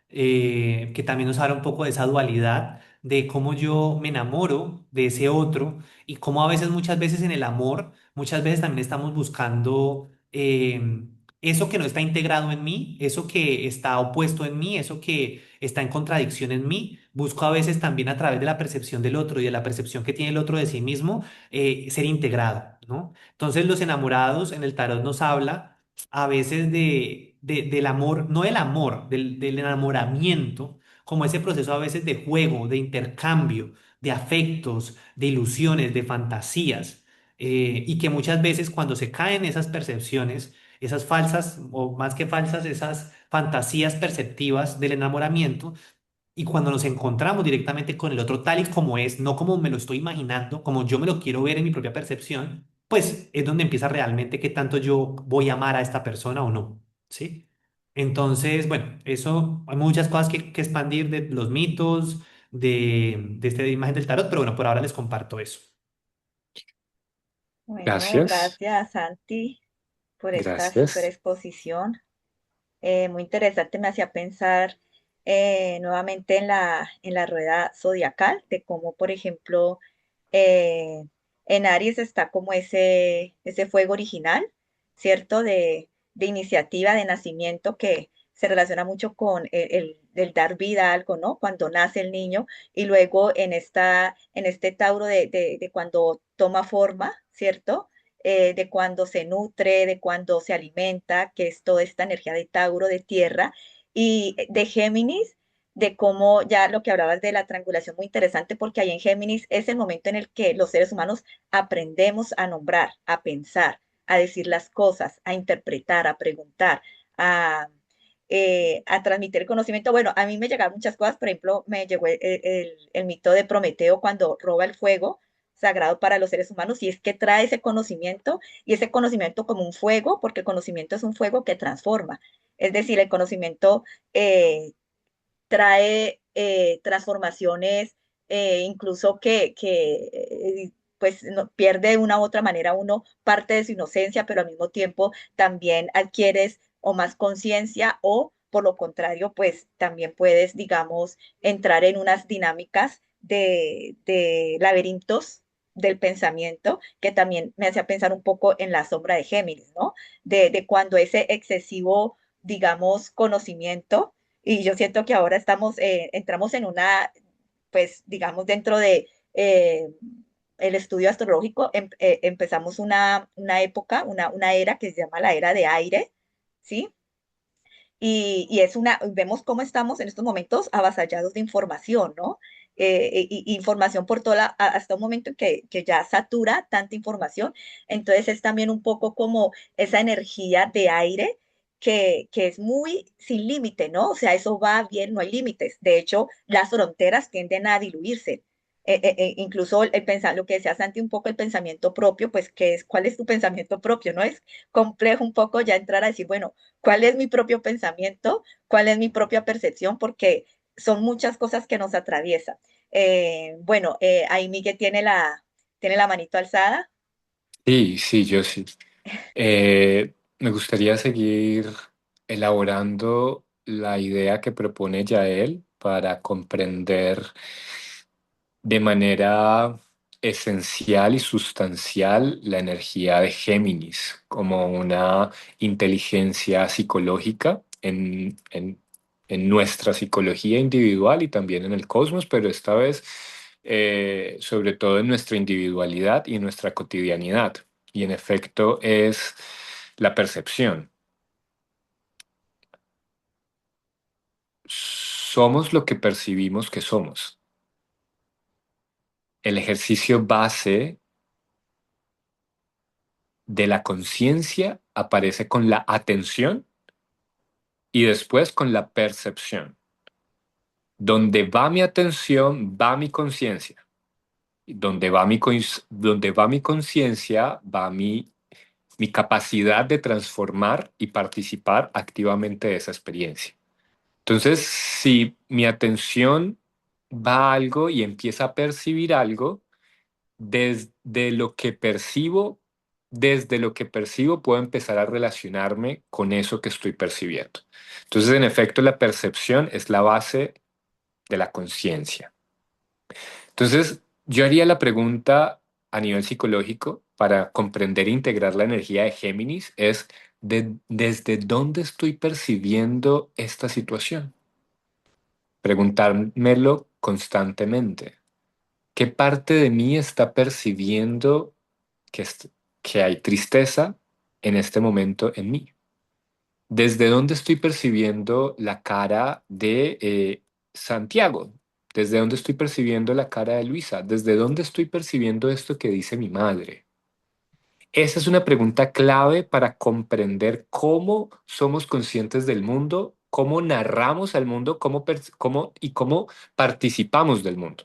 que también nos habla un poco de esa dualidad, de cómo yo me enamoro de ese otro y cómo a veces, muchas veces en el amor, muchas veces también estamos buscando eso que no está integrado en mí, eso que está opuesto en mí, eso que está en contradicción en mí. Busco a veces también a través de la percepción del otro y de la percepción que tiene el otro de sí mismo, ser integrado, ¿no? Entonces, los enamorados en el tarot nos habla a veces del amor, no del amor, del enamoramiento, como ese proceso a veces de juego, de intercambio, de afectos, de ilusiones, de fantasías, y que muchas veces cuando se caen esas percepciones, esas falsas, o más que falsas, esas fantasías perceptivas del enamoramiento, y cuando nos encontramos directamente con el otro tal y como es, no como me lo estoy imaginando, como yo me lo quiero ver en mi propia percepción, pues es donde empieza realmente qué tanto yo voy a amar a esta persona o no, ¿sí? Entonces, bueno, eso, hay muchas cosas que expandir de los mitos, de esta imagen del tarot, pero bueno, por ahora les comparto eso. Bueno, Gracias, gracias, Santi, por esta super gracias. exposición. Muy interesante, me hacía pensar nuevamente en la rueda zodiacal, de cómo, por ejemplo, eh, en Aries está como ese fuego original, ¿cierto? De iniciativa, de nacimiento, que se relaciona mucho con el dar vida a algo, ¿no? Cuando nace el niño, y luego en este Tauro de cuando toma forma, ¿cierto? De cuando se nutre, de cuando se alimenta, que es toda esta energía de Tauro, de tierra, y de Géminis, de cómo ya lo que hablabas de la triangulación, muy interesante, porque ahí en Géminis es el momento en el que los seres humanos aprendemos a nombrar, a pensar, a decir las cosas, a interpretar, a preguntar, a, a transmitir el conocimiento. Bueno, a mí me llegaron muchas cosas, por ejemplo, me llegó el mito de Prometeo cuando roba el fuego sagrado para los seres humanos, y es que trae ese conocimiento, y ese conocimiento como un fuego, porque el conocimiento es un fuego que transforma. Es decir, el conocimiento trae transformaciones, incluso pues no, pierde de una u otra manera uno parte de su inocencia, pero al mismo tiempo también adquieres o más conciencia, o por lo contrario, pues también puedes, digamos, entrar en unas dinámicas de laberintos del pensamiento, que también me hacía pensar un poco en la sombra de Géminis, ¿no? De cuando ese excesivo, digamos, conocimiento, y yo siento que ahora entramos en una, pues, digamos, dentro de el estudio astrológico, empezamos una época, una era que se llama la era de aire, ¿sí? Y vemos cómo estamos en estos momentos avasallados de información, ¿no? Información por hasta un momento que ya satura tanta información. Entonces es también un poco como esa energía de aire que es muy sin límite, ¿no? O sea, eso va bien, no hay límites. De hecho, las fronteras tienden a diluirse. Incluso lo que decía Santi, un poco el pensamiento propio, pues, ¿cuál es tu pensamiento propio? ¿No? Es complejo un poco ya entrar a decir, bueno, ¿cuál es mi propio pensamiento? ¿Cuál es mi propia percepción? Porque son muchas cosas que nos atraviesan. Bueno, ahí Miguel tiene la manito alzada. Sí, sí, yo sí. Me gustaría seguir elaborando la idea que propone Yael para comprender de manera esencial y sustancial la energía de Géminis como una inteligencia psicológica en nuestra psicología individual y también en el cosmos, pero esta vez sobre todo en nuestra individualidad y en nuestra cotidianidad. Y en efecto es la percepción. Somos lo que percibimos que somos. El ejercicio base de la conciencia aparece con la atención y después con la percepción. Donde va mi atención, va mi conciencia. Donde va mi conciencia, va mi capacidad de transformar y participar activamente de esa experiencia. Entonces, si mi atención va a algo y empieza a percibir algo, desde lo que percibo, desde lo que percibo puedo empezar a relacionarme con eso que estoy percibiendo. Entonces, en efecto, la percepción es la base de la conciencia. Entonces, yo haría la pregunta a nivel psicológico para comprender e integrar la energía de Géminis es ¿desde dónde estoy percibiendo esta situación? Preguntármelo constantemente. ¿Qué parte de mí está percibiendo que, que hay tristeza en este momento en mí? ¿Desde dónde estoy percibiendo la cara de Santiago? ¿Desde dónde estoy percibiendo la cara de Luisa? ¿Desde dónde estoy percibiendo esto que dice mi madre? Esa es una pregunta clave para comprender cómo somos conscientes del mundo, cómo narramos al mundo, cómo participamos del mundo.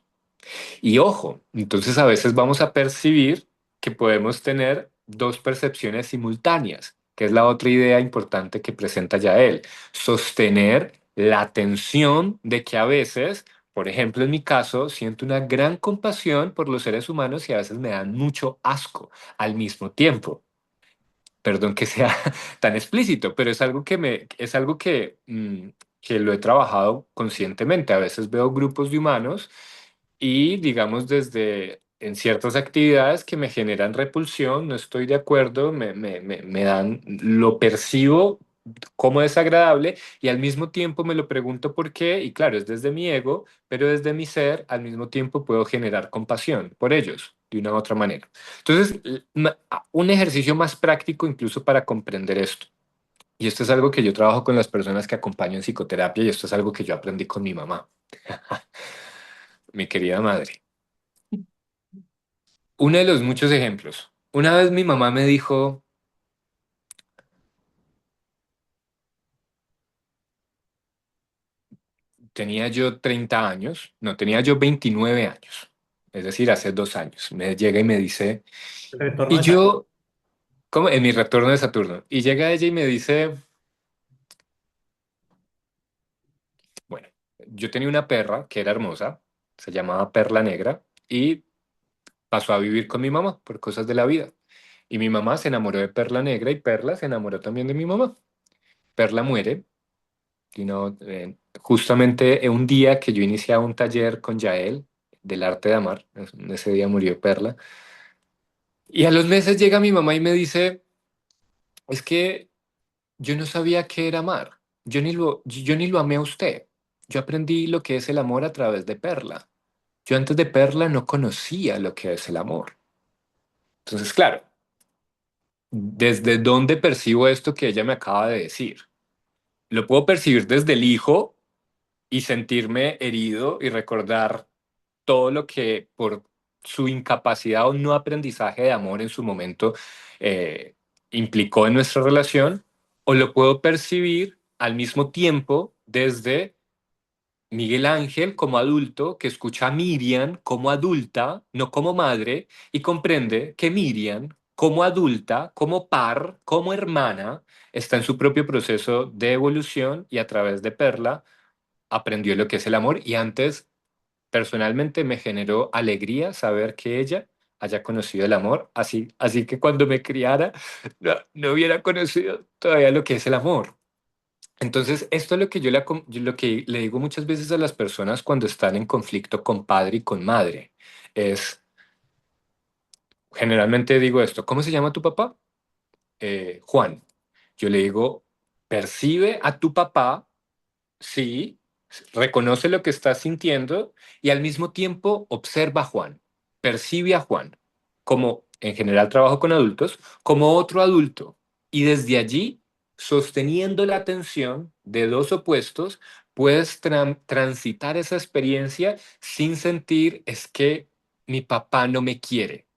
Y ojo, entonces a veces vamos a percibir que podemos tener dos percepciones simultáneas, que es la otra idea importante que presenta Yael. Sostener la atención de que a veces, por ejemplo, en mi caso, siento una gran compasión por los seres humanos y a veces me dan mucho asco al mismo tiempo. Perdón que sea tan explícito, pero es algo que lo he trabajado conscientemente. A veces veo grupos de humanos y digamos desde en ciertas actividades que me generan repulsión, no estoy de acuerdo, me dan, lo percibo como desagradable y al mismo tiempo me lo pregunto por qué y claro, es desde mi ego, pero desde mi ser al mismo tiempo puedo generar compasión por ellos de una u otra manera. Entonces, un ejercicio más práctico incluso para comprender esto. Y esto es algo que yo trabajo con las personas que acompaño en psicoterapia y esto es algo que yo aprendí con mi mamá, mi querida madre. Uno de los muchos ejemplos. Una vez mi mamá me dijo, tenía yo 30 años, no, tenía yo 29 años, es decir, hace 2 años. Me llega y me dice, El retorno y de Saturno. yo, como en mi retorno de Saturno, y llega ella y me dice, bueno, yo tenía una perra que era hermosa, se llamaba Perla Negra, y pasó a vivir con mi mamá por cosas de la vida. Y mi mamá se enamoró de Perla Negra y Perla se enamoró también de mi mamá. Perla muere. Justamente un día que yo iniciaba un taller con Yael del arte de amar, ese día murió Perla, y a los meses llega mi mamá y me dice, es que yo no sabía qué era amar, yo ni lo amé a usted, yo aprendí lo que es el amor a través de Perla, yo antes de Perla no conocía lo que es el amor. Entonces, claro, ¿desde dónde percibo esto que ella me acaba de decir? Lo puedo percibir desde el hijo y sentirme herido y recordar todo lo que por su incapacidad o no aprendizaje de amor en su momento eh, implicó en nuestra relación, o lo puedo percibir al mismo tiempo desde Miguel Ángel como adulto que escucha a Miriam como adulta, no como madre, y comprende que Miriam como adulta, como par, como hermana, está en su propio proceso de evolución y a través de Perla aprendió lo que es el amor y antes personalmente me generó alegría saber que ella haya conocido el amor, así que cuando me criara no hubiera conocido todavía lo que es el amor. Entonces, esto es lo que lo que le digo muchas veces a las personas cuando están en conflicto con padre y con madre. Es, generalmente digo esto, ¿cómo se llama tu papá? Juan. Yo le digo, percibe a tu papá. Sí, reconoce lo que está sintiendo y al mismo tiempo observa a Juan, percibe a Juan, como en general trabajo con adultos, como otro adulto. Y desde allí, sosteniendo la atención de dos opuestos, puedes transitar esa experiencia sin sentir es que mi papá no me quiere,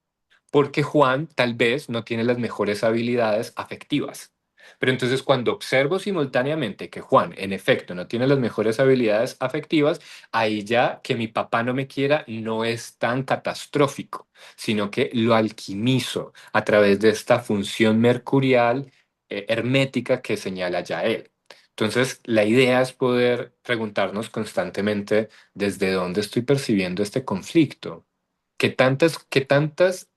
porque Juan tal vez no tiene las mejores habilidades afectivas. Pero entonces cuando observo simultáneamente que Juan, en efecto, no tiene las mejores habilidades afectivas, ahí ya que mi papá no me quiera no es tan catastrófico, sino que lo alquimizo a través de esta función mercurial hermética que señala ya él. Entonces, la idea es poder preguntarnos constantemente desde dónde estoy percibiendo este conflicto. ¿Qué tantas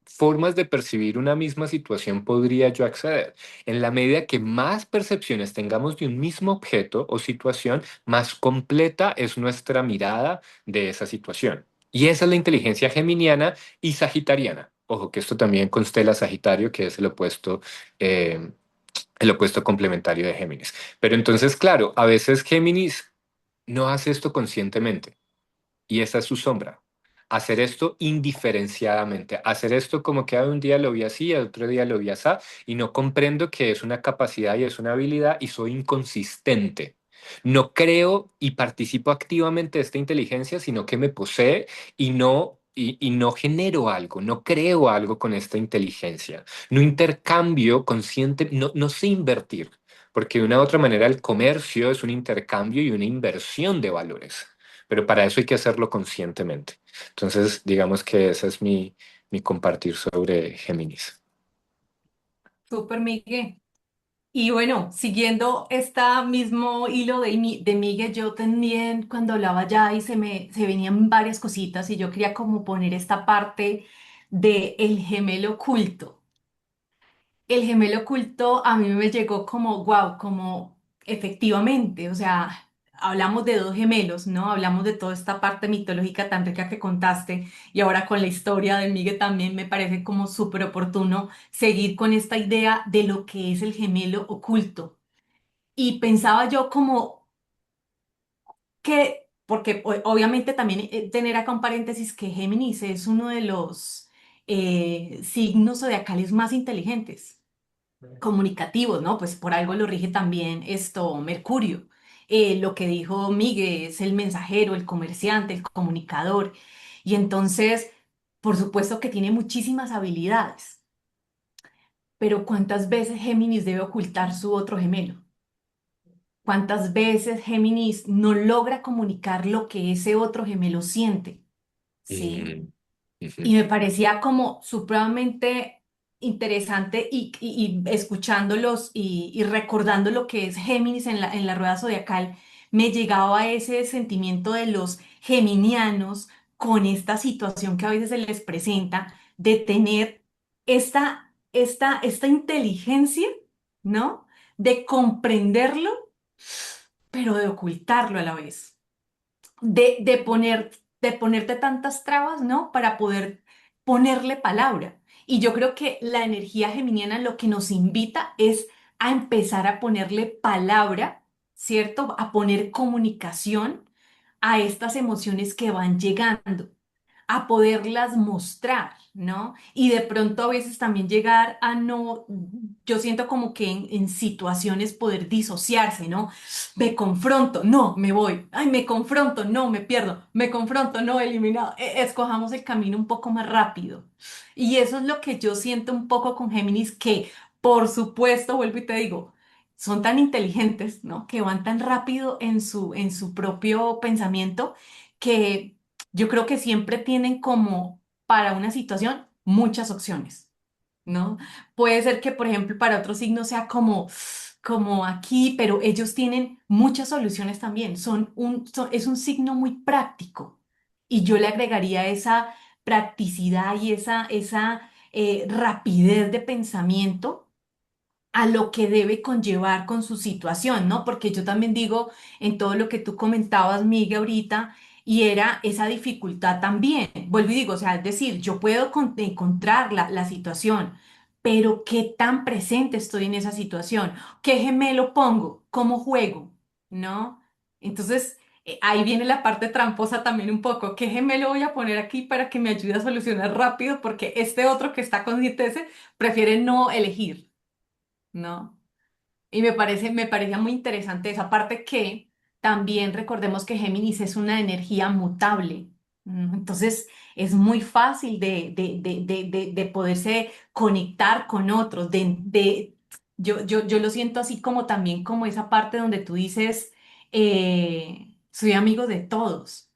formas de percibir una misma situación podría yo acceder? En la medida que más percepciones tengamos de un mismo objeto o situación, más completa es nuestra mirada de esa situación. Y esa es la inteligencia geminiana y sagitariana. Ojo, que esto también constela Sagitario, que es eh, el opuesto complementario de Géminis. Pero entonces, claro, a veces Géminis no hace esto conscientemente y esa es su sombra. Hacer esto indiferenciadamente, hacer esto como que un día lo vi así, al otro día lo vi así, y no comprendo que es una capacidad y es una habilidad y soy inconsistente. No creo y participo activamente de esta inteligencia, sino que me posee y no genero algo, no creo algo con esta inteligencia. No intercambio consciente, no sé invertir, porque de una u otra manera el comercio es un intercambio y una inversión de valores, pero para eso hay que hacerlo conscientemente. Entonces, digamos que ese es mi compartir sobre Géminis. Súper, Miguel. Y bueno, siguiendo este mismo hilo de Miguel, yo también cuando hablaba ya y se venían varias cositas y yo quería como poner esta parte de el gemelo oculto. El gemelo oculto a mí me llegó como, wow, como efectivamente, o sea, hablamos de dos gemelos, ¿no? Hablamos de toda esta parte mitológica tan rica que contaste y ahora con la historia de Miguel también me parece como súper oportuno seguir con esta idea de lo que es el gemelo oculto. Y pensaba yo como que, porque obviamente también tener acá un paréntesis que Géminis es uno de los signos zodiacales más inteligentes comunicativos, ¿no? Pues por algo lo rige también esto, Mercurio. Lo que dijo Miguel es el mensajero, el comerciante, el comunicador. Y entonces, por supuesto que tiene muchísimas habilidades, pero ¿cuántas veces Géminis debe ocultar su otro gemelo? ¿Cuántas veces Géminis no logra comunicar lo que ese otro gemelo siente? ¿Sí? Mm, ujú. Y me parecía como supremamente interesante y escuchándolos y recordando lo que es Géminis en la rueda zodiacal, me llegaba ese sentimiento de los geminianos con esta situación que a veces se les presenta de tener esta inteligencia, ¿no? De comprenderlo, pero de ocultarlo a la vez de ponerte tantas trabas, ¿no? Para poder ponerle palabra. Y yo creo que la energía geminiana lo que nos invita es a empezar a ponerle palabra, ¿cierto? A poner comunicación a estas emociones que van llegando, a poderlas mostrar, ¿no? Y de pronto a veces también llegar a no, yo siento como que en situaciones poder disociarse, ¿no? Me confronto, no, me voy. Ay, me confronto, no, me pierdo. Me confronto, no, eliminado. Escojamos el camino un poco más rápido. Y eso es lo que yo siento un poco con Géminis, que por supuesto, vuelvo y te digo, son tan inteligentes, ¿no? Que van tan rápido en su propio pensamiento que yo creo que siempre tienen como para una situación muchas opciones, ¿no? Puede ser que, por ejemplo, para otro signo sea como aquí, pero ellos tienen muchas soluciones también. Es un signo muy práctico y yo le agregaría esa practicidad y esa rapidez de pensamiento a lo que debe conllevar con su situación, ¿no? Porque yo también digo en todo lo que tú comentabas, Miguel, ahorita, y era esa dificultad también. Vuelvo y digo, o sea, es decir, yo puedo encontrar la situación, pero ¿qué tan presente estoy en esa situación? ¿Qué gemelo pongo? ¿Cómo juego? ¿No? Entonces, ahí viene la parte tramposa también un poco. ¿Qué gemelo voy a poner aquí para que me ayude a solucionar rápido? Porque este otro que está consciente de ese prefiere no elegir. ¿No? Y me parecía muy interesante esa parte que también recordemos que Géminis es una energía mutable. Entonces es muy fácil de poderse conectar con otros, de Yo lo siento así como también como esa parte donde tú dices, soy amigo de todos,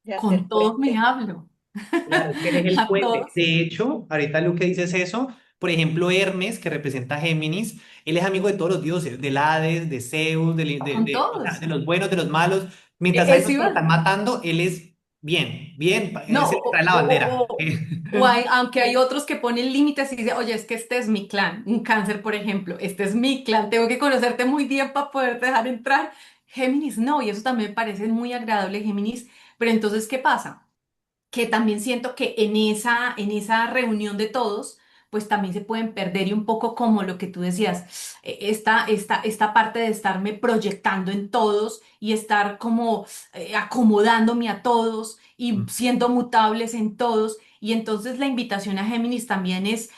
de hacer con todos me puente. hablo, Claro, es que eres el a puente. todos, De hecho, ahorita lo que dices eso, por ejemplo, Hermes, que representa a Géminis, él es amigo de todos los dioses, del Hades, de Zeus, con o sea, de todos. los buenos, de los malos. Mientras hay Eso otros que lo están iba. matando, él es bien, bien, él No, se le trae la bandera. aunque hay otros que ponen límites y dicen, oye, es que este es mi clan, un cáncer, por ejemplo, este es mi clan, tengo que conocerte muy bien para poder dejar entrar. Géminis no, y eso también me parece muy agradable, Géminis, pero entonces, ¿qué pasa? Que también siento que en esa reunión de todos, pues también se pueden perder y un poco como lo que tú decías, esta parte de estarme proyectando en todos y estar como acomodándome a todos y siendo mutables en todos. Y entonces la invitación a Géminis también es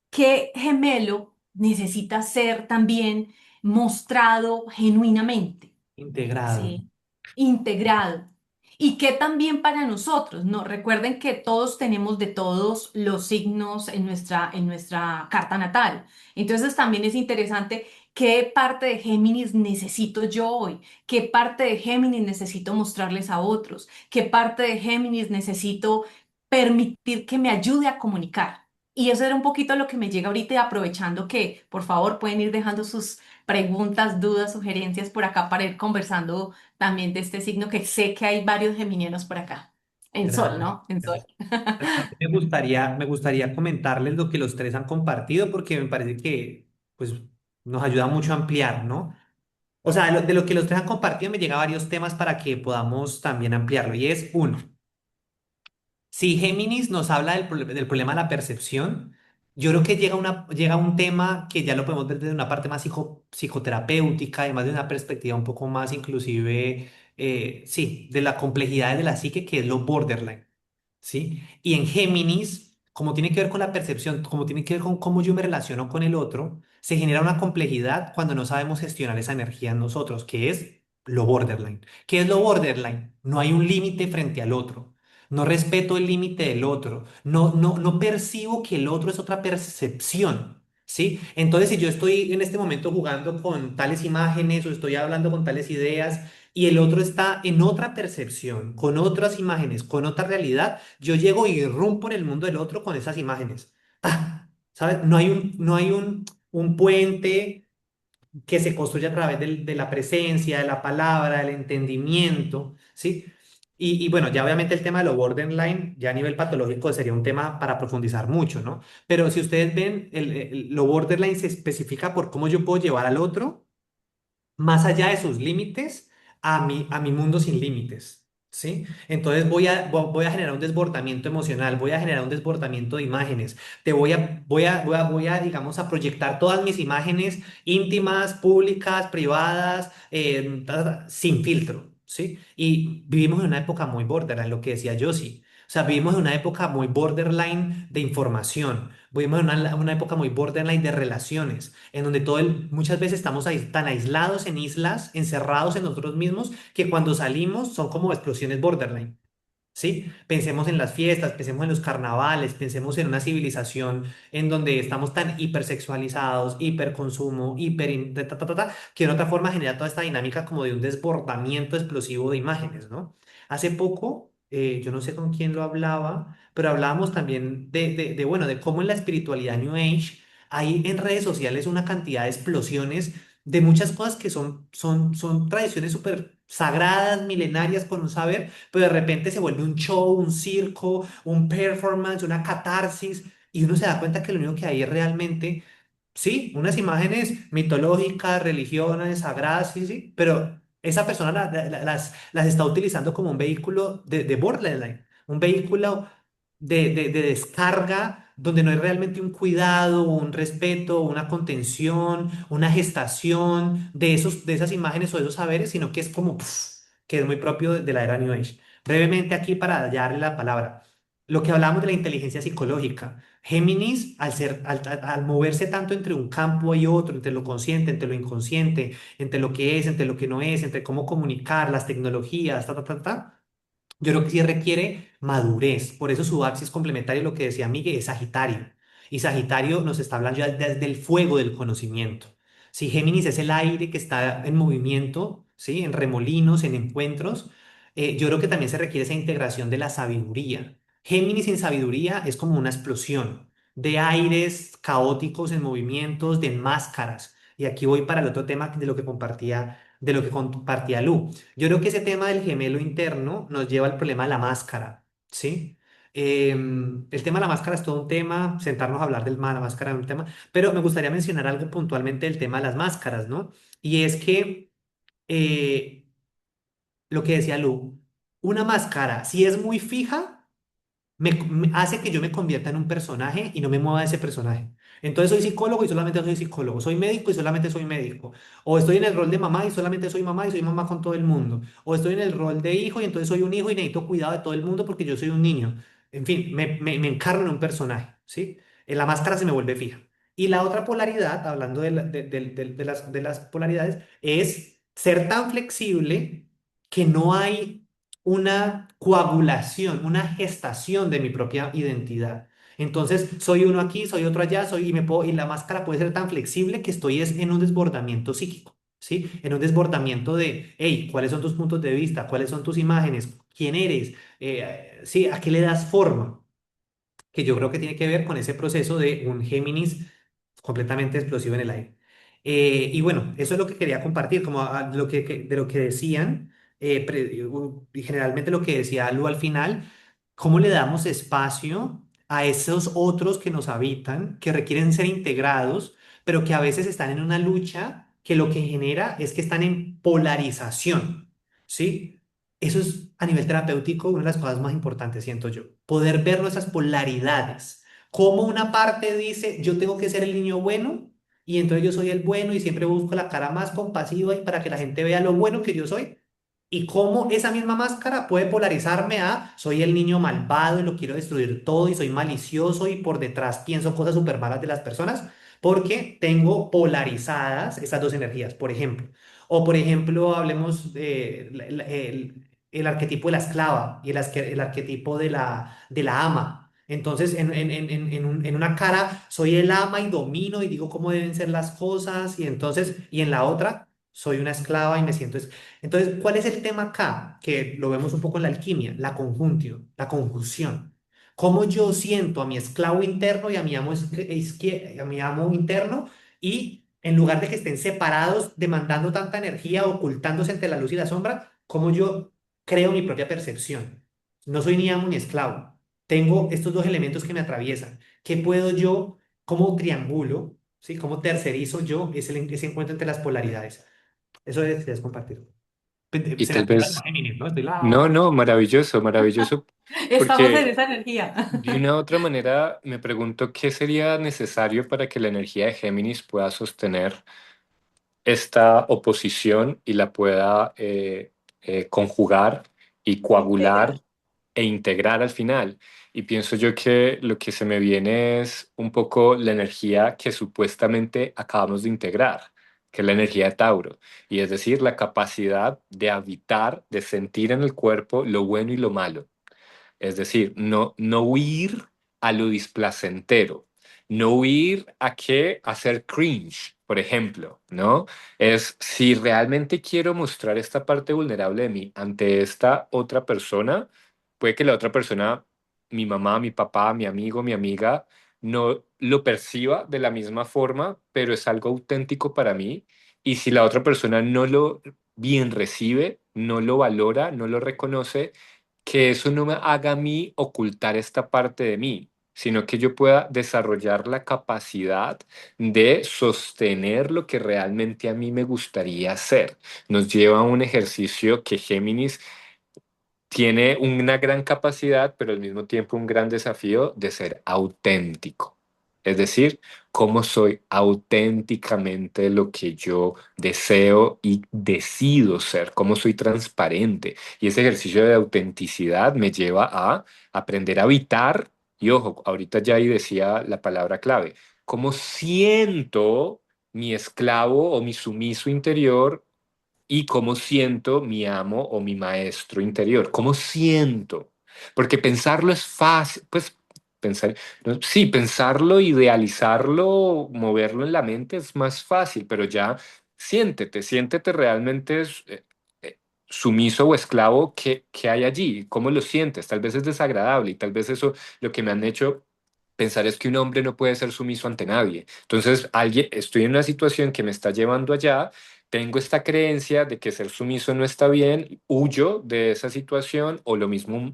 que gemelo necesita ser también mostrado genuinamente. Integrado. Sí, integrado. Y que también para nosotros, ¿no? Recuerden que todos tenemos de todos los signos en nuestra carta natal. Entonces también es interesante qué parte de Géminis necesito yo hoy, qué parte de Géminis necesito mostrarles a otros, qué parte de Géminis necesito permitir que me ayude a comunicar. Y eso era un poquito lo que me llega ahorita y aprovechando que, por favor, pueden ir dejando sus preguntas, dudas, sugerencias por acá para ir conversando también de este signo que sé que hay varios geminianos por acá. En Sol, Gracias. ¿no? En Sol. A mí me gustaría comentarles lo que los tres han compartido porque me parece que pues, nos ayuda mucho a ampliar, ¿no? O sea, de lo que los tres han compartido me llega varios temas para que podamos también ampliarlo. Y es uno, si Géminis nos habla del problema de la percepción, yo creo que llega un tema que ya lo podemos ver desde una parte más psicoterapéutica, además de una perspectiva un poco más inclusive, sí, de la complejidad de la psique, que es lo borderline. ¿Sí? Y en Géminis, como tiene que ver con la percepción, como tiene que ver con cómo yo me relaciono con el otro, se genera una complejidad cuando no sabemos gestionar esa energía en nosotros, que es lo borderline. ¿Qué es lo borderline? No hay un límite frente al otro. No respeto el límite del otro. No percibo que el otro es otra percepción. ¿Sí? Entonces, si yo estoy en este momento jugando con tales imágenes o estoy hablando con tales ideas y el otro está en otra percepción, con otras imágenes, con otra realidad, yo llego y irrumpo en el mundo del otro con esas imágenes. ¡Ah! ¿Sabes? No hay un puente que se construye a través de la presencia, de la palabra, del entendimiento, ¿sí? Y bueno, ya obviamente el tema de lo borderline, ya a nivel patológico sería un tema para profundizar mucho, ¿no? Pero si ustedes ven, lo borderline se especifica por cómo yo puedo llevar al otro más allá de sus límites a mi mundo sin límites, ¿sí? Entonces voy a generar un desbordamiento emocional, voy a generar un desbordamiento de imágenes, digamos, a proyectar todas mis imágenes íntimas, públicas, privadas, sin filtro, ¿sí? Y vivimos en una época muy borderline, lo que decía Josie. O sea, vivimos en una época muy borderline de información, vivimos en una época muy borderline de relaciones en donde muchas veces estamos tan aislados en islas, encerrados en nosotros mismos, que cuando salimos son como explosiones borderline. ¿Sí? Pensemos en las fiestas, pensemos en los carnavales, pensemos en una civilización en donde estamos tan hipersexualizados, hiperconsumo, que de otra forma genera toda esta dinámica como de un desbordamiento explosivo de imágenes, ¿no? Hace poco, yo no sé con quién lo hablaba, pero hablábamos también bueno, de cómo en la espiritualidad New Age hay en redes sociales una cantidad de explosiones de muchas cosas que son tradiciones súper sagradas, milenarias con un saber, pero de repente se vuelve un show, un circo, un performance, una catarsis, y uno se da cuenta que lo único que hay es realmente, sí, unas imágenes mitológicas, religiones, sagradas, sí, sí, pero esa persona las está utilizando como un vehículo de borderline, un vehículo de descarga donde no hay realmente un cuidado, un respeto, una contención, una gestación de esas imágenes o de esos saberes, sino que es como, que es muy propio de la era New Age. Brevemente aquí para darle la palabra. Lo que hablamos de la inteligencia psicológica. Géminis, al moverse tanto entre un campo y otro, entre lo consciente, entre lo inconsciente, entre lo que es, entre lo que no es, entre cómo comunicar, las tecnologías, yo creo que sí requiere madurez. Por eso su axis complementario, lo que decía Miguel, es Sagitario. Y Sagitario nos está hablando ya desde el fuego del conocimiento. Si Géminis es el aire que está en movimiento, ¿sí? En remolinos, en encuentros, yo creo que también se requiere esa integración de la sabiduría. Géminis sin sabiduría es como una explosión de aires caóticos en movimientos, de máscaras. Y aquí voy para el otro tema de lo que compartía Lu. Yo creo que ese tema del gemelo interno nos lleva al problema de la máscara, ¿sí? El tema de la máscara es todo un tema, sentarnos a hablar la máscara es un tema, pero me gustaría mencionar algo puntualmente del tema de las máscaras, ¿no? Y es que eh, lo que decía Lu, una máscara, si es muy fija, hace que yo me convierta en un personaje y no me mueva de ese personaje. Entonces soy psicólogo y solamente soy psicólogo, soy médico y solamente soy médico. O estoy en el rol de mamá y solamente soy mamá y soy mamá con todo el mundo. O estoy en el rol de hijo y entonces soy un hijo y necesito cuidado de todo el mundo porque yo soy un niño. En fin, me encarno en un personaje, ¿sí? En la máscara se me vuelve fija. Y la otra polaridad, hablando de las polaridades, es ser tan flexible que no hay una coagulación, una gestación de mi propia identidad. Entonces, soy uno aquí, soy otro allá, y la máscara puede ser tan flexible que estoy en un desbordamiento psíquico, ¿sí? En un desbordamiento de, hey, ¿cuáles son tus puntos de vista? ¿Cuáles son tus imágenes? ¿Quién eres? Sí, ¿a qué le das forma? Que yo creo que tiene que ver con ese proceso de un Géminis completamente explosivo en el aire. Y bueno, eso es lo que quería compartir, como de lo que decían, y generalmente lo que decía Lu al final, cómo le damos espacio a esos otros que nos habitan, que requieren ser integrados, pero que a veces están en una lucha que lo que genera es que están en polarización, ¿sí? Eso es a nivel terapéutico una de las cosas más importantes, siento yo. Poder ver nuestras polaridades. Cómo una parte dice, yo tengo que ser el niño bueno y entonces yo soy el bueno y siempre busco la cara más compasiva y para que la gente vea lo bueno que yo soy. Y cómo esa misma máscara puede polarizarme a soy el niño malvado y lo quiero destruir todo y soy malicioso y por detrás pienso cosas súper malas de las personas porque tengo polarizadas esas dos energías, por ejemplo. O por ejemplo, hablemos el arquetipo de la esclava y el arquetipo de la ama. Entonces, en una cara soy el ama y domino y digo cómo deben ser las cosas, y en la otra soy una esclava y me siento. Entonces, ¿cuál es el tema acá? Que lo vemos un poco en la alquimia, la conjuntio, la conjunción. Cómo yo siento a mi esclavo interno y a mi amo, a mi amo interno, y en lugar de que estén separados, demandando tanta energía, ocultándose entre la luz y la sombra, cómo yo creo mi propia percepción. No soy ni amo ni esclavo. Tengo estos dos elementos que me atraviesan. ¿Qué puedo yo, cómo triangulo, ¿sí? ¿Cómo tercerizo yo ese encuentro entre las polaridades? Eso es compartir. Y Se me tal activa la vez, Géminis, ¿no? no, no, maravilloso, maravilloso, Estamos en porque esa energía. de una u otra manera me pregunto qué sería necesario para que la energía de Géminis pueda sostener esta oposición y la pueda conjugar y Integrar. coagular e integrar al final. Y pienso yo que lo que se me viene es un poco la energía que supuestamente acabamos de integrar, que es la energía de Tauro, y es decir, la capacidad de habitar, de sentir en el cuerpo lo bueno y lo malo. Es decir, no huir a lo displacentero, no huir a qué hacer cringe, por ejemplo, ¿no? Es si realmente quiero mostrar esta parte vulnerable de mí ante esta otra persona, puede que la otra persona, mi mamá, mi papá, mi amigo, mi amiga, no lo perciba de la misma forma, pero es algo auténtico para mí. Y si la otra persona no lo bien recibe, no lo valora, no lo reconoce, que eso no me haga a mí ocultar esta parte de mí, sino que yo pueda desarrollar la capacidad de sostener lo que realmente a mí me gustaría hacer. Nos lleva a un ejercicio que Géminis tiene una gran capacidad, pero al mismo tiempo un gran desafío de ser auténtico. Es decir, cómo soy auténticamente lo que yo deseo y decido ser, cómo soy transparente. Y ese ejercicio de autenticidad me lleva a aprender a habitar, y ojo, ahorita ya ahí decía la palabra clave, cómo siento mi esclavo o mi sumiso interior y cómo siento mi amo o mi maestro interior, cómo siento. Porque pensarlo es fácil, pues pensar, no, sí, pensarlo, idealizarlo, moverlo en la mente es más fácil, pero ya siéntete realmente eh, sumiso o esclavo, ¿qué hay allí? ¿Cómo lo sientes? Tal vez es desagradable y tal vez eso lo que me han hecho pensar es que un hombre no puede ser sumiso ante nadie. Entonces, estoy en una situación que me está llevando allá, tengo esta creencia de que ser sumiso no está bien, huyo de esa situación o lo mismo,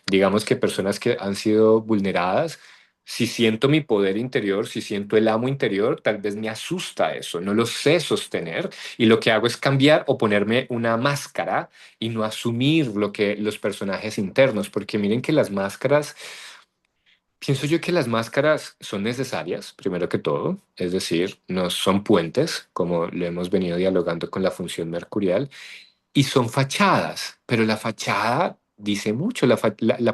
digamos que personas que han sido vulneradas. Si siento mi poder interior, si siento el amo interior, tal vez me asusta eso, no lo sé sostener y lo que hago es cambiar o ponerme una máscara y no asumir lo que los personajes internos, porque miren que las máscaras, pienso yo que las máscaras son necesarias, primero que todo, es decir, no son puentes, como lo hemos venido dialogando con la función mercurial, y son fachadas, pero la fachada dice mucho, la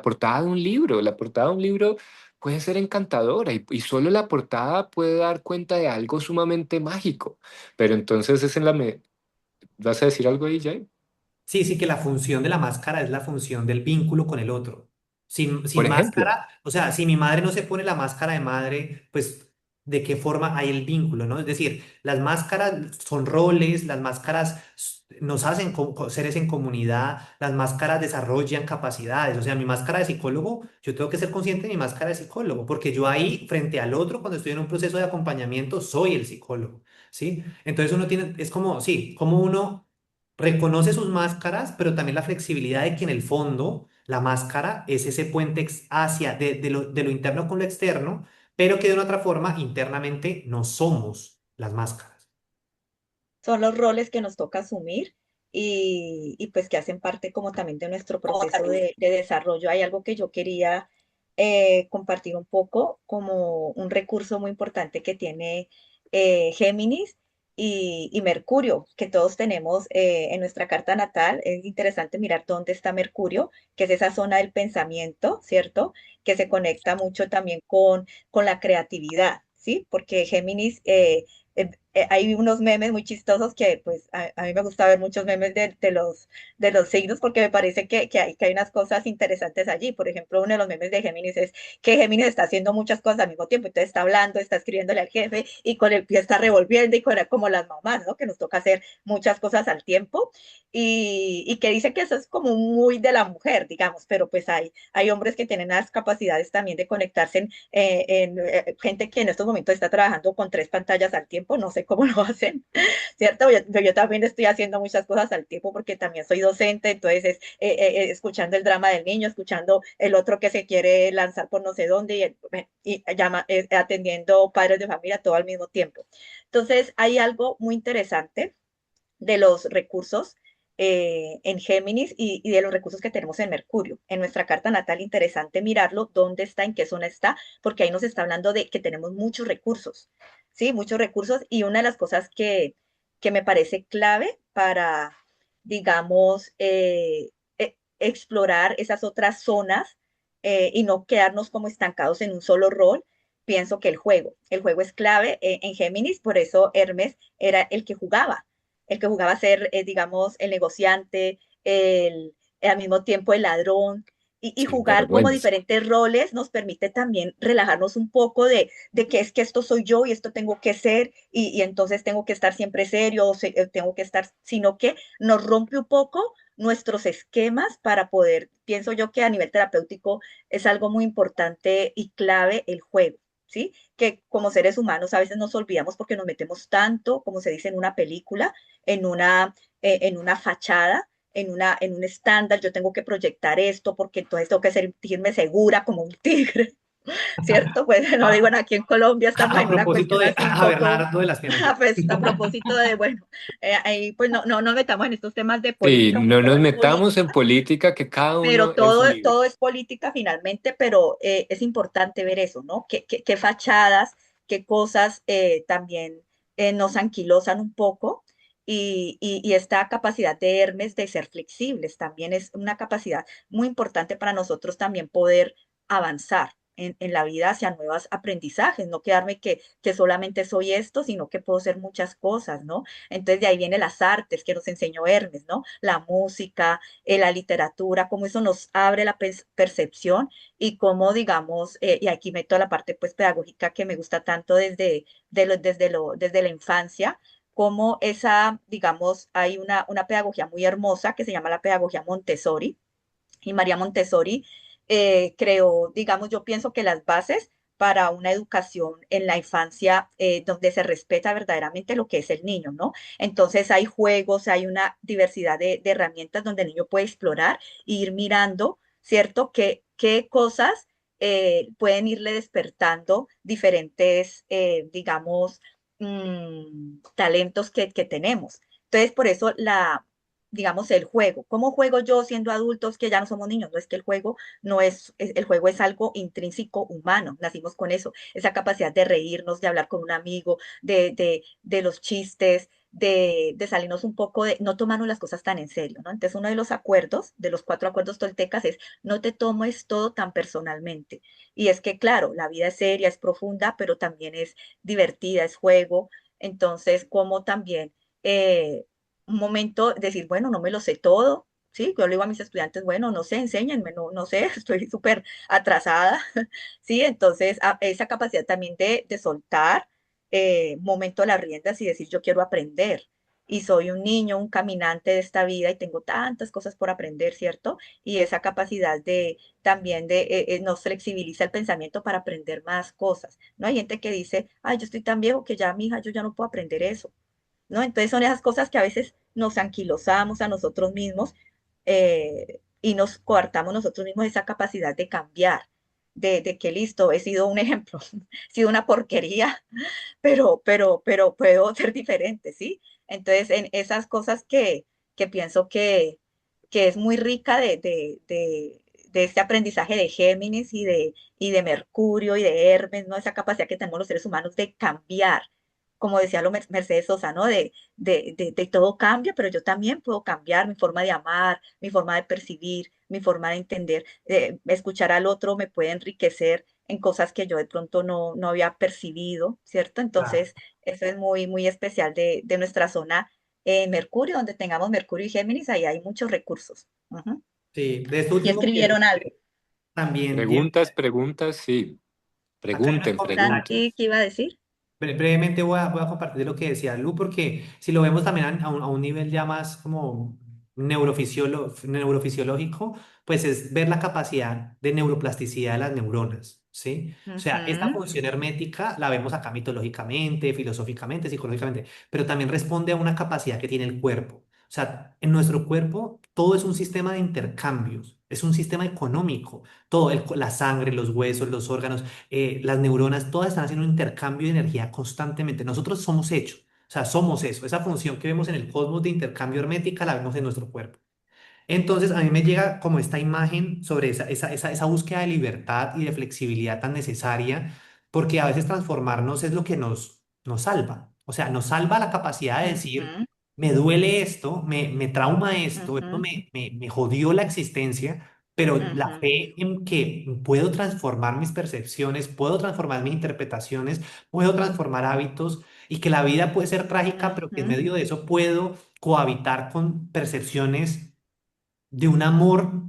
portada de un libro, la portada de un libro puede ser encantadora y solo la portada puede dar cuenta de algo sumamente mágico, pero entonces es en ¿Vas a decir algo ahí, Jay? Sí, sí, que la función de la máscara es la función del vínculo con el otro. Sin Por ejemplo, máscara, o sea, si mi madre no se pone la máscara de madre, pues, ¿de qué forma hay el vínculo, no? Es decir, las máscaras son roles, las máscaras nos hacen seres en comunidad, las máscaras desarrollan capacidades. O sea, mi máscara de psicólogo, yo tengo que ser consciente de mi máscara de psicólogo, porque yo ahí, frente al otro, cuando estoy en un proceso de acompañamiento, soy el psicólogo, ¿sí? Entonces uno tiene, es como, sí, como uno reconoce sus máscaras, pero también la flexibilidad de que en el fondo la máscara es ese puente hacia de lo interno con lo externo, pero que de una otra forma internamente no somos las máscaras. Son los roles que nos toca asumir y pues que hacen parte como también de nuestro proceso de desarrollo. Hay algo que yo quería compartir un poco como un recurso muy importante que tiene Géminis y Mercurio, que todos tenemos en nuestra carta natal. Es interesante mirar dónde está Mercurio, que es esa zona del pensamiento, ¿cierto? Que se conecta mucho también con la creatividad, ¿sí? Porque Géminis hay unos memes muy chistosos que pues a mí me gusta ver muchos memes de los signos porque me parece que hay unas cosas interesantes allí. Por ejemplo, uno de los memes de Géminis es que Géminis está haciendo muchas cosas al mismo tiempo. Entonces está hablando, está escribiéndole al jefe y con el pie está revolviendo y como las mamás, ¿no? Que nos toca hacer muchas cosas al tiempo y que dice que eso es como muy de la mujer, digamos, pero pues hay hombres que tienen las capacidades también de conectarse gente que en estos momentos está trabajando con tres pantallas al tiempo, no sé cómo lo hacen, ¿cierto? Yo también estoy haciendo muchas cosas al tiempo porque también soy docente, entonces es escuchando el drama del niño, escuchando el otro que se quiere lanzar por no sé dónde y atendiendo padres de familia todo al mismo tiempo. Entonces, hay algo muy interesante de los recursos en Géminis y de los recursos que tenemos en Mercurio. En nuestra carta natal, interesante mirarlo, dónde está, en qué zona está, porque ahí nos está hablando de que tenemos muchos recursos, ¿sí? Muchos recursos y una de las cosas que me parece clave para, digamos, explorar esas otras zonas y no quedarnos como estancados en un solo rol. Pienso que el juego es clave en Géminis, por eso Hermes era el que jugaba a ser, digamos, el negociante, al mismo tiempo el ladrón, y sin jugar como vergüenza. diferentes roles nos permite también relajarnos un poco de que es que esto soy yo y esto tengo que ser, y entonces tengo que estar siempre serio, tengo que estar, sino que nos rompe un poco nuestros esquemas para poder, pienso yo que a nivel terapéutico es algo muy importante y clave el juego. ¿Sí? Que como seres humanos a veces nos olvidamos porque nos metemos tanto, como se dice en una película, en una fachada, en un estándar, yo tengo que proyectar esto porque entonces tengo que sentirme segura como un tigre, ¿cierto? Pues no digo, A, aquí en Colombia estamos a en una propósito cuestión de así un a poco, Bernardo de las Penas. pues a propósito de, bueno, ahí pues no nos metamos en estos temas de Sí, política, porque no todo nos es metamos en política, política, que cada pero uno es libre. todo es política finalmente, pero es importante ver eso, ¿no? ¿Qué fachadas, qué cosas también nos anquilosan un poco? Y esta capacidad de Hermes de ser flexibles también es una capacidad muy importante para nosotros también poder avanzar. en la vida hacia nuevos aprendizajes, no quedarme que solamente soy esto, sino que puedo ser muchas cosas, ¿no? Entonces de ahí vienen las artes que nos enseñó Hermes, ¿no? La música, la literatura, cómo eso nos abre la percepción y cómo, digamos, y aquí meto la parte pues pedagógica que me gusta tanto desde la infancia, como esa, digamos, hay una pedagogía muy hermosa que se llama la pedagogía Montessori, y María Montessori creó, digamos, yo pienso que las bases para una educación en la infancia donde se respeta verdaderamente lo que es el niño, ¿no? Entonces hay juegos, hay una diversidad de herramientas donde el niño puede explorar e ir mirando, ¿cierto? ¿Qué cosas pueden irle despertando diferentes, digamos, talentos que tenemos? Entonces, por eso digamos, el juego. ¿Cómo juego yo siendo adultos que ya no somos niños? No es que el juego no el juego es algo intrínseco humano, nacimos con eso, esa capacidad de reírnos, de hablar con un amigo, de los chistes, de salirnos un poco no tomarnos las cosas tan en serio, ¿no? Entonces, uno de los acuerdos, de los 4 acuerdos toltecas es, no te tomes todo tan personalmente. Y es que, claro, la vida es seria, es profunda, pero también es divertida, es juego. Entonces, como también un momento decir, bueno, no me lo sé todo, ¿sí? Yo le digo a mis estudiantes, bueno, no sé, enséñenme, no sé, estoy súper atrasada, ¿sí? Entonces, esa capacidad también de soltar momento las riendas y decir, yo quiero aprender. Y soy un niño, un caminante de esta vida y tengo tantas cosas por aprender, ¿cierto? Y esa capacidad de también nos flexibiliza el pensamiento para aprender más cosas, ¿no? Hay gente que dice, ay, yo estoy tan viejo que ya, mi hija, yo ya no puedo aprender eso, ¿no? Entonces son esas cosas que a veces nos anquilosamos a nosotros mismos y nos coartamos nosotros mismos esa capacidad de cambiar, de que listo, he sido un ejemplo, he sido una porquería, pero puedo ser diferente, ¿sí? Entonces en esas cosas que pienso que es muy rica de este aprendizaje de Géminis y de Mercurio y de Hermes, ¿no? Esa capacidad que tenemos los seres humanos de cambiar, como decía Mercedes Sosa, ¿no? De todo cambia, pero yo también puedo cambiar mi forma de amar, mi forma de percibir, mi forma de entender. Escuchar al otro me puede enriquecer en cosas que yo de pronto no había percibido, ¿cierto? Claro. Entonces, eso es muy, muy especial de nuestra zona Mercurio, donde tengamos Mercurio y Géminis, ahí hay muchos recursos. Ujú. Sí, de esto Aquí último quiero escribieron algo. también quiero Preguntas, preguntas, sí. acá hay unas Pregunten, pregunten. Santi, ¿qué iba a decir? Brevemente voy a compartir lo que decía Lu, porque si lo vemos también a un nivel ya más como neurofisiológico, pues es ver la capacidad de neuroplasticidad de las neuronas, ¿sí? O sea, esta Ujú, función hermética la vemos acá mitológicamente, filosóficamente, psicológicamente, pero también responde a una capacidad que tiene el cuerpo. O sea, en nuestro cuerpo todo es un sistema de intercambios, es un sistema económico, todo, la sangre, los huesos, los órganos, las neuronas, todas están haciendo un intercambio de energía constantemente. Nosotros somos hechos, o sea, somos eso. Esa función que vemos en el cosmos de intercambio hermética la vemos en nuestro cuerpo. Entonces, a mí me llega como esta imagen sobre esa búsqueda de libertad y de flexibilidad tan necesaria, porque a veces transformarnos es lo que nos salva. O sea, nos salva la capacidad de decir, ujú, me duele esto, me trauma esto ujú, me jodió la existencia, pero la ujú, fe en que puedo transformar mis percepciones, puedo transformar mis interpretaciones, puedo transformar hábitos y que la vida puede ser trágica, pero que en ujú, medio de eso puedo cohabitar con percepciones de un amor,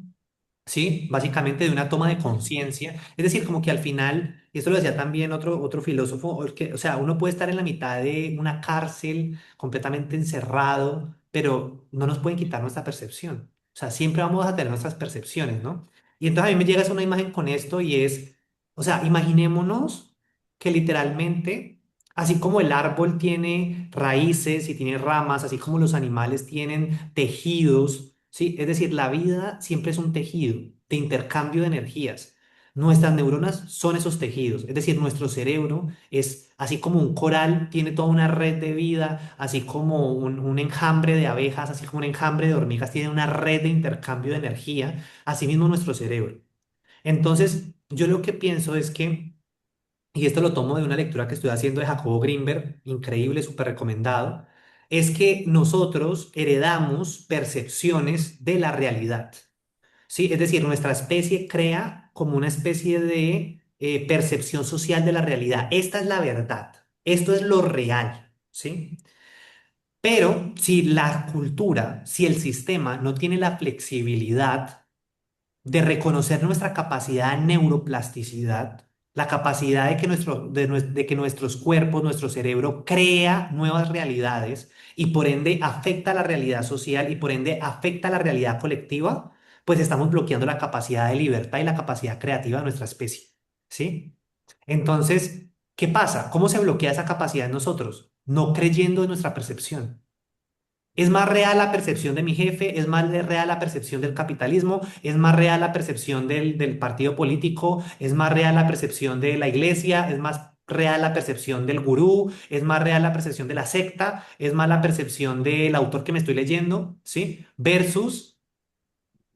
¿sí? Básicamente de una toma de ujú, conciencia. Es decir, como que al final, y esto lo decía también otro filósofo, o sea, uno puede estar en la mitad de una cárcel completamente encerrado, pero no nos pueden quitar nuestra percepción. O sea, siempre vamos a tener nuestras percepciones, ¿no? Y entonces a mí me llega una imagen con esto y es, o sea, imaginémonos que literalmente, así como el árbol tiene raíces y tiene ramas, así como los animales tienen tejidos, ¿sí? Es decir, la vida siempre es un tejido de intercambio de energías. Nuestras neuronas son esos tejidos, es decir, nuestro cerebro es así como un coral, tiene toda una red de vida, así como un enjambre de abejas, así como un enjambre de hormigas, tiene una red de intercambio de energía, así mismo nuestro cerebro. Entonces, yo lo que pienso es que y esto lo tomo de una lectura que estoy haciendo de Jacobo Grinberg, increíble, súper recomendado, es que nosotros heredamos percepciones de la realidad. ¿Sí? Es decir, nuestra especie crea como una especie de percepción social de la realidad. Esta es la verdad. Esto es lo real, ¿sí? Pero si la cultura, si el sistema no tiene la flexibilidad de reconocer nuestra capacidad de neuroplasticidad, la capacidad de que, de que nuestros cuerpos, nuestro cerebro crea nuevas realidades y por ende afecta a la realidad social y por ende afecta a la realidad colectiva, pues estamos bloqueando la capacidad de libertad y la capacidad creativa de nuestra especie, ¿sí? Entonces, ¿qué pasa? ¿Cómo se bloquea esa capacidad en nosotros? No creyendo en nuestra percepción. Es más real la percepción de mi jefe, es más real la percepción del capitalismo, es más real la percepción del partido político, es más real la percepción de la iglesia, es más real la percepción del gurú, es más real la percepción de la secta, es más la percepción del autor que me estoy leyendo, ¿sí? Versus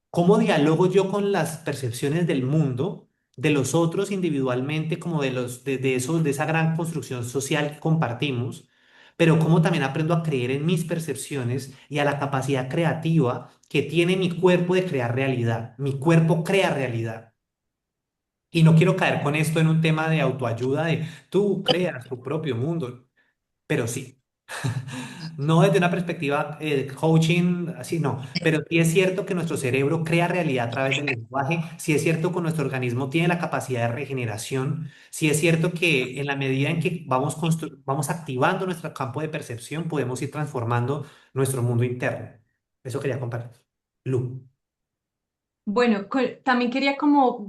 ¿cómo dialogo yo con las percepciones del mundo, de los otros individualmente, como de esos, de esa gran construcción social que compartimos? Pero cómo también aprendo a creer en mis percepciones y a la capacidad creativa que tiene mi cuerpo de crear realidad. Mi cuerpo crea realidad. Y no quiero caer con esto en un tema de autoayuda, de tú creas tu propio mundo, pero sí. No desde una perspectiva coaching, así no, pero sí es cierto que nuestro cerebro crea realidad a través del lenguaje, sí es cierto que nuestro organismo tiene la capacidad de regeneración, sí es cierto que en la medida en que vamos activando nuestro campo de percepción, podemos ir transformando nuestro mundo interno. Eso quería compartir. Lu. Bueno, también quería como,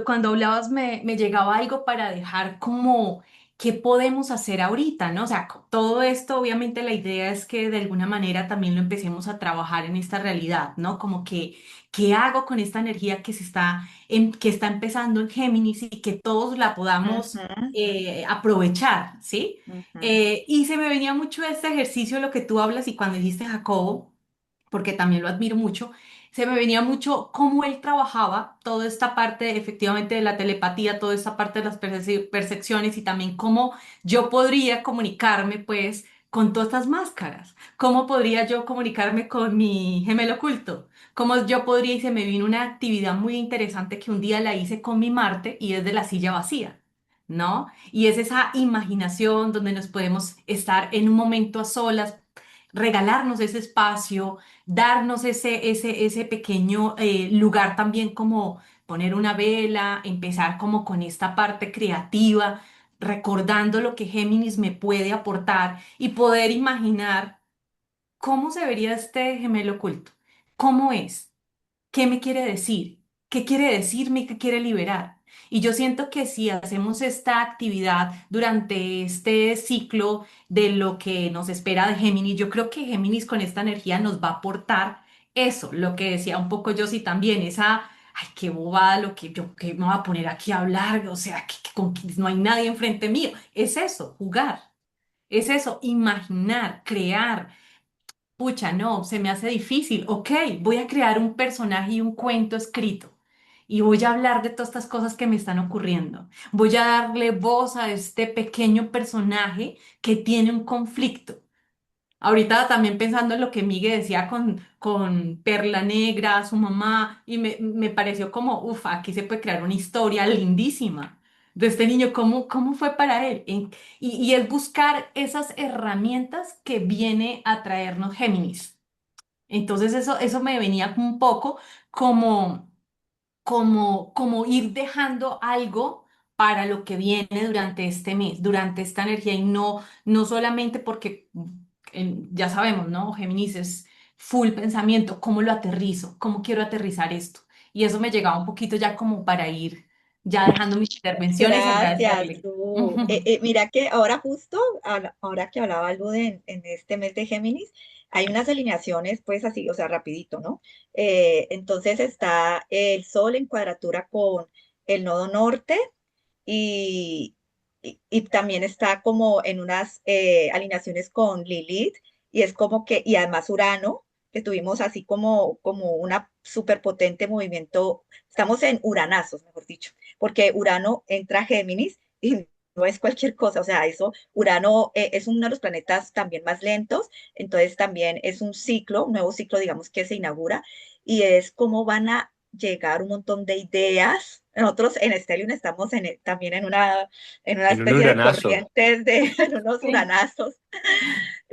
cuando hablabas me llegaba algo para dejar como qué podemos hacer ahorita, ¿no? O sea, todo esto, obviamente la idea es que de alguna manera también lo empecemos a trabajar en esta realidad, ¿no? Como que, ¿qué hago con esta energía que que está empezando en Géminis y que todos la podamos Ujú, aprovechar, ¿sí? ujú. Y se me venía mucho este ejercicio, lo que tú hablas y cuando dijiste Jacobo, porque también lo admiro mucho, se me venía mucho cómo él trabajaba toda esta parte efectivamente de la telepatía, toda esta parte de las percepciones y también cómo yo podría comunicarme pues con todas estas máscaras, cómo podría yo comunicarme con mi gemelo oculto, cómo yo podría, y se me vino una actividad muy interesante que un día la hice con mi Marte y es de la silla vacía. ¿No? Y es esa imaginación donde nos podemos estar en un momento a solas, regalarnos ese espacio, darnos ese pequeño lugar también como poner una vela, empezar como con esta parte creativa, recordando lo que Géminis me puede aportar y poder imaginar cómo se vería este gemelo oculto, cómo es. ¿Qué me quiere decir? ¿Qué quiere decirme y qué quiere liberar? Y yo siento que si hacemos esta actividad durante este ciclo de lo que nos espera de Géminis, yo creo que Géminis con esta energía nos va a aportar eso, lo que decía un poco yo sí también, esa, ay, qué bobada lo que yo que me voy a poner aquí a hablar, o sea, que no hay nadie enfrente mío. Es eso, jugar. Es eso, imaginar, crear. Pucha, no, se me hace difícil. Ok, voy a crear un personaje y un cuento escrito. Y voy a hablar de todas estas cosas que me están ocurriendo. Voy a darle voz a este pequeño personaje que tiene un conflicto. Ahorita también pensando en lo que Migue decía con Perla Negra, su mamá, y me pareció como, uff, aquí se puede crear una historia lindísima de este niño, cómo fue para él. Y es buscar esas herramientas que viene a traernos Géminis. Entonces eso me venía un poco como como ir dejando algo para lo que viene durante este mes, durante esta energía y no solamente porque ya sabemos, ¿no? Géminis es full pensamiento, ¿cómo lo aterrizo? ¿Cómo quiero aterrizar esto? Y eso me llegaba un poquito ya como para ir ya dejando mis intervenciones y Gracias, agradecerle. Lu. Mira que ahora justo, ahora que hablaba Lu en este mes de Géminis, hay unas alineaciones, pues así, o sea, rapidito, ¿no? Entonces está el Sol en cuadratura con el nodo norte y, y también está como en unas alineaciones con Lilith y es como que, y además Urano, que tuvimos así como una superpotente movimiento, estamos en uranazos, mejor dicho, porque Urano entra a Géminis y no es cualquier cosa, o sea, eso, Urano es uno de los planetas también más lentos, entonces también es un ciclo, un nuevo ciclo, digamos, que se inaugura y es cómo van a llegar un montón de ideas. Nosotros en Stellium estamos también en una En un especie de uranazo. corrientes, en unos Sí. uranazos,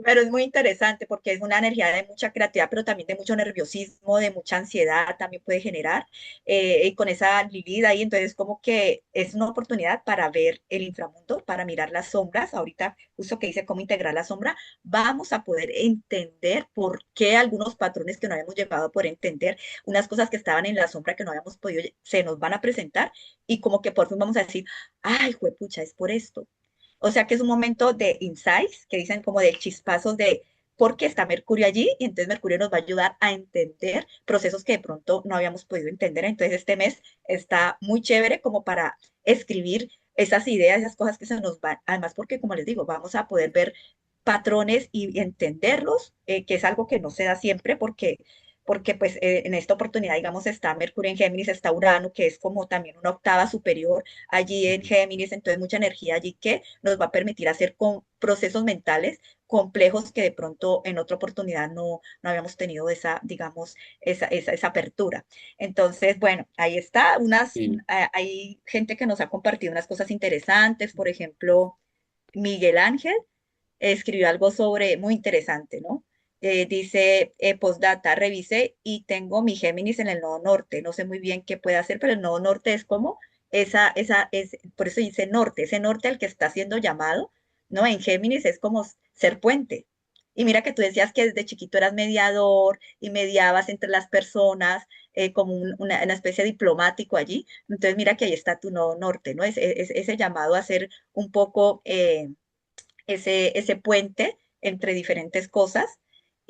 pero es muy interesante porque es una energía de mucha creatividad, pero también de mucho nerviosismo, de mucha ansiedad también puede generar. Y con esa Lilith ahí, entonces como que es una oportunidad para ver el inframundo, para mirar las sombras. Ahorita, justo que dice cómo integrar la sombra, vamos a poder entender por qué algunos patrones que no habíamos llegado por entender, unas cosas que estaban en la sombra que no habíamos podido, se nos van a presentar y como que por fin vamos a decir, ay, juepucha, es por esto. O sea que es un momento de insights, que dicen como de chispazos de por qué está Mercurio allí, y entonces Mercurio nos va a ayudar a entender procesos que de pronto no habíamos podido entender. Entonces este mes está muy chévere como para escribir esas ideas, esas cosas que se nos van, además porque como les digo, vamos a poder ver patrones y entenderlos, que es algo que no se da siempre porque pues en esta oportunidad, digamos, está Mercurio en Géminis, está Urano, que es como también una octava superior allí en Géminis, entonces mucha energía allí que nos va a permitir hacer con procesos mentales complejos que de pronto en otra oportunidad no habíamos tenido esa, digamos, esa apertura. Entonces, bueno, ahí está, Y hay gente que nos ha compartido unas cosas interesantes, por ejemplo, Miguel Ángel escribió algo sobre, muy interesante, ¿no? Dice, postdata, revisé y tengo mi Géminis en el nodo norte. No sé muy bien qué puede hacer, pero el nodo norte es como por eso dice norte, ese norte al que está siendo llamado, ¿no? En Géminis es como ser puente. Y mira que tú decías que desde chiquito eras mediador y mediabas entre las personas, como una especie de diplomático allí. Entonces mira que ahí está tu nodo norte, ¿no? Es ese llamado a ser un poco ese puente entre diferentes cosas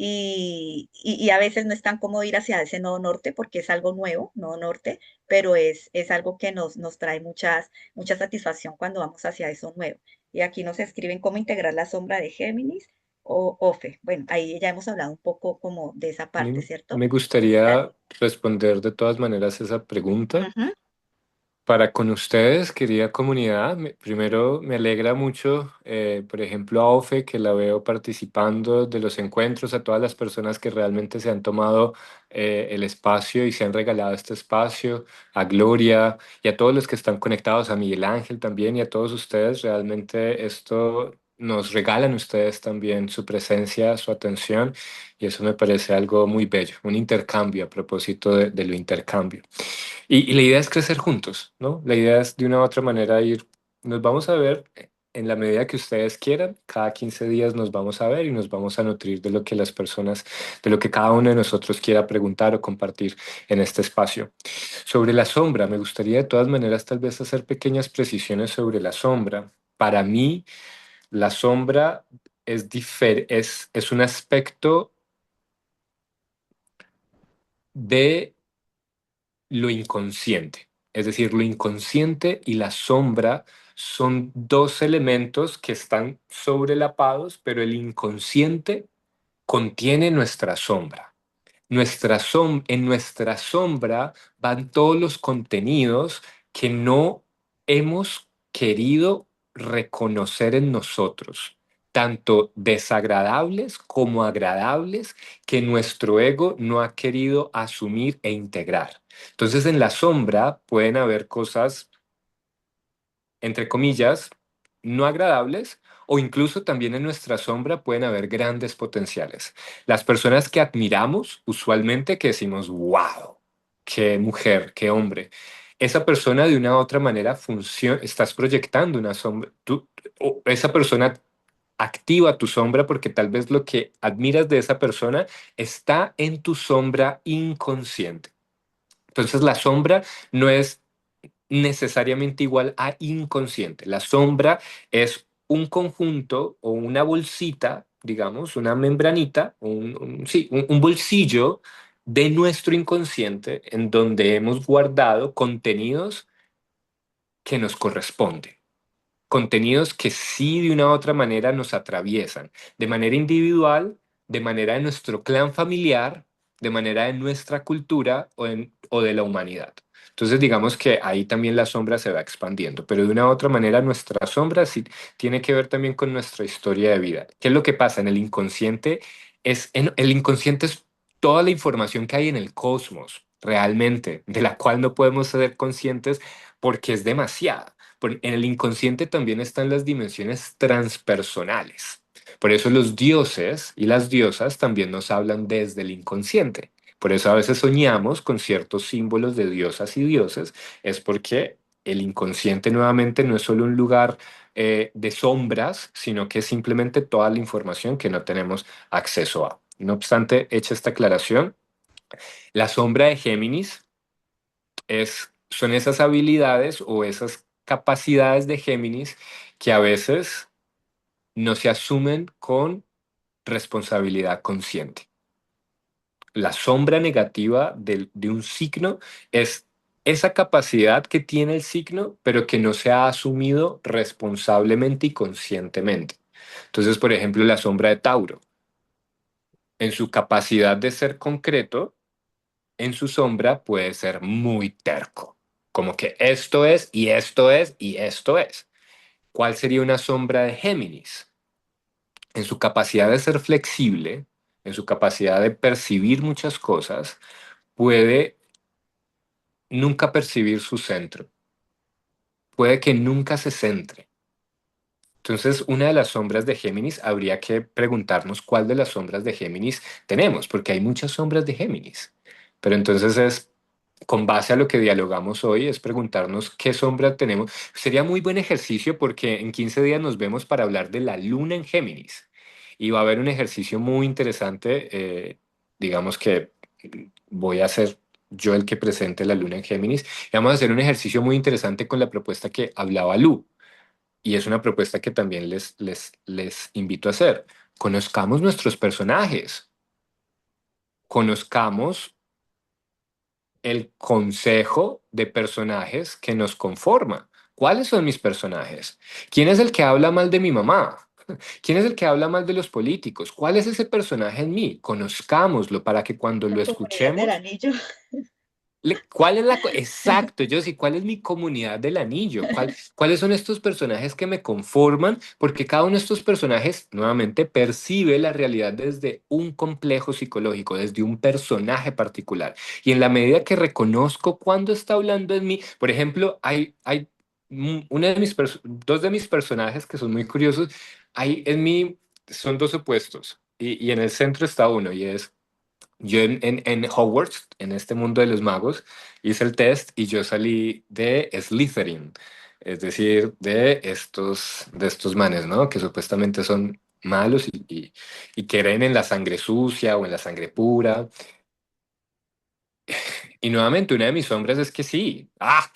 y a veces no es tan cómodo ir hacia ese nodo norte porque es algo nuevo, nodo norte, pero es algo que nos trae mucha satisfacción cuando vamos hacia eso nuevo. Y aquí nos escriben cómo integrar la sombra de Géminis o OFE. Bueno, ahí ya hemos hablado un poco como de esa parte, ¿cierto? me gustaría responder de todas maneras esa pregunta. Ujú, Para con ustedes, querida comunidad, primero me alegra mucho, por ejemplo, a Ofe, que la veo participando de los encuentros, a todas las personas que realmente se han tomado el espacio y se han regalado este espacio, a Gloria y a todos los que están conectados, a Miguel Ángel también y a todos ustedes. Realmente esto nos regalan ustedes también su presencia, su atención y eso me parece algo muy bello, un intercambio a propósito de lo intercambio. Y la idea es crecer juntos, ¿no? La idea es de una u otra manera ir, nos vamos a ver en la medida que ustedes quieran, cada 15 días nos vamos a ver y nos vamos a nutrir de lo que las personas, de lo que cada uno de nosotros quiera preguntar o compartir en este espacio. Sobre la sombra, me gustaría de todas maneras tal vez hacer pequeñas precisiones sobre la sombra. Para mí, la sombra es un aspecto de lo inconsciente. Es decir, lo inconsciente y la sombra son dos elementos que están sobrelapados, pero el inconsciente contiene nuestra sombra. En nuestra sombra van todos los contenidos que no hemos querido reconocer en nosotros, tanto desagradables como agradables, que nuestro ego no ha querido asumir e integrar. Entonces, en la sombra pueden haber cosas, entre comillas, no agradables, o incluso también en nuestra sombra pueden haber grandes potenciales. Las personas que admiramos, usualmente que decimos, wow, qué mujer, qué hombre. Esa persona de una u otra manera funciona, estás proyectando una sombra, o esa persona activa tu sombra porque tal vez lo que admiras de esa persona está en tu sombra inconsciente. Entonces la sombra no es necesariamente igual a inconsciente. La sombra es un conjunto o una bolsita, digamos, una membranita, sí, un bolsillo de nuestro inconsciente en donde hemos guardado contenidos que nos corresponden. Contenidos que sí de una u otra manera nos atraviesan, de manera individual, de manera de nuestro clan familiar, de manera de nuestra cultura o de la humanidad. Entonces digamos que ahí también la sombra se va expandiendo, pero de una u otra manera nuestra sombra sí tiene que ver también con nuestra historia de vida. ¿Qué es lo que pasa en el inconsciente? El inconsciente es toda la información que hay en el cosmos. realmente, de la cual no podemos ser conscientes porque es demasiada. En el inconsciente también están las dimensiones transpersonales. Por eso los dioses y las diosas también nos hablan desde el inconsciente. Por eso a veces soñamos con ciertos símbolos de diosas y dioses, es porque el inconsciente nuevamente no es solo un lugar de sombras, sino que es simplemente toda la información que no tenemos acceso a. No obstante, hecha esta aclaración, la sombra de Géminis son esas habilidades o esas capacidades de Géminis que a veces no se asumen con responsabilidad consciente. La sombra negativa de un signo es esa capacidad que tiene el signo, pero que no se ha asumido responsablemente y conscientemente. Entonces, por ejemplo, la sombra de Tauro, en su capacidad de ser concreto, en su sombra puede ser muy terco, como que esto es y esto es y esto es. ¿Cuál sería una sombra de Géminis? En su capacidad de ser flexible, en su capacidad de percibir muchas cosas, puede nunca percibir su centro, puede que nunca se centre. Entonces, una de las sombras de Géminis habría que preguntarnos cuál de las sombras de Géminis tenemos, porque hay muchas sombras de Géminis. Pero entonces es, con base a lo que dialogamos hoy, es preguntarnos qué sombra tenemos. Sería muy buen ejercicio porque en 15 días nos vemos para hablar de la luna en Géminis. Y va a haber un ejercicio muy interesante, digamos que voy a ser yo el que presente la luna en Géminis. Y vamos a hacer un ejercicio muy interesante con la propuesta que hablaba Lu. Y es una propuesta que también les invito a hacer. Conozcamos nuestros personajes, conozcamos el consejo de personajes que nos conforma. ¿Cuáles son mis personajes? ¿Quién es el que habla mal de mi mamá? ¿Quién es el que habla mal de los políticos? ¿Cuál es ese personaje en mí? Conozcámoslo para que cuando La lo comunidad del escuchemos anillo. ¿cuál es exacto, yo sí, cuál es mi comunidad del anillo? ¿Cuáles son estos personajes que me conforman? Porque cada uno de estos personajes, nuevamente, percibe la realidad desde un complejo psicológico, desde un personaje particular. Y en la medida que reconozco cuándo está hablando en mí, por ejemplo, hay dos de mis personajes que son muy curiosos, hay en mí, son dos opuestos. Y en el centro está uno, y es yo en Hogwarts, en este mundo de los magos, hice el test y yo salí de Slytherin, es decir, de estos manes, ¿no? Que supuestamente son malos y creen en la sangre sucia o en la sangre pura. Y nuevamente, una de mis sombras es que sí. ¡Ah!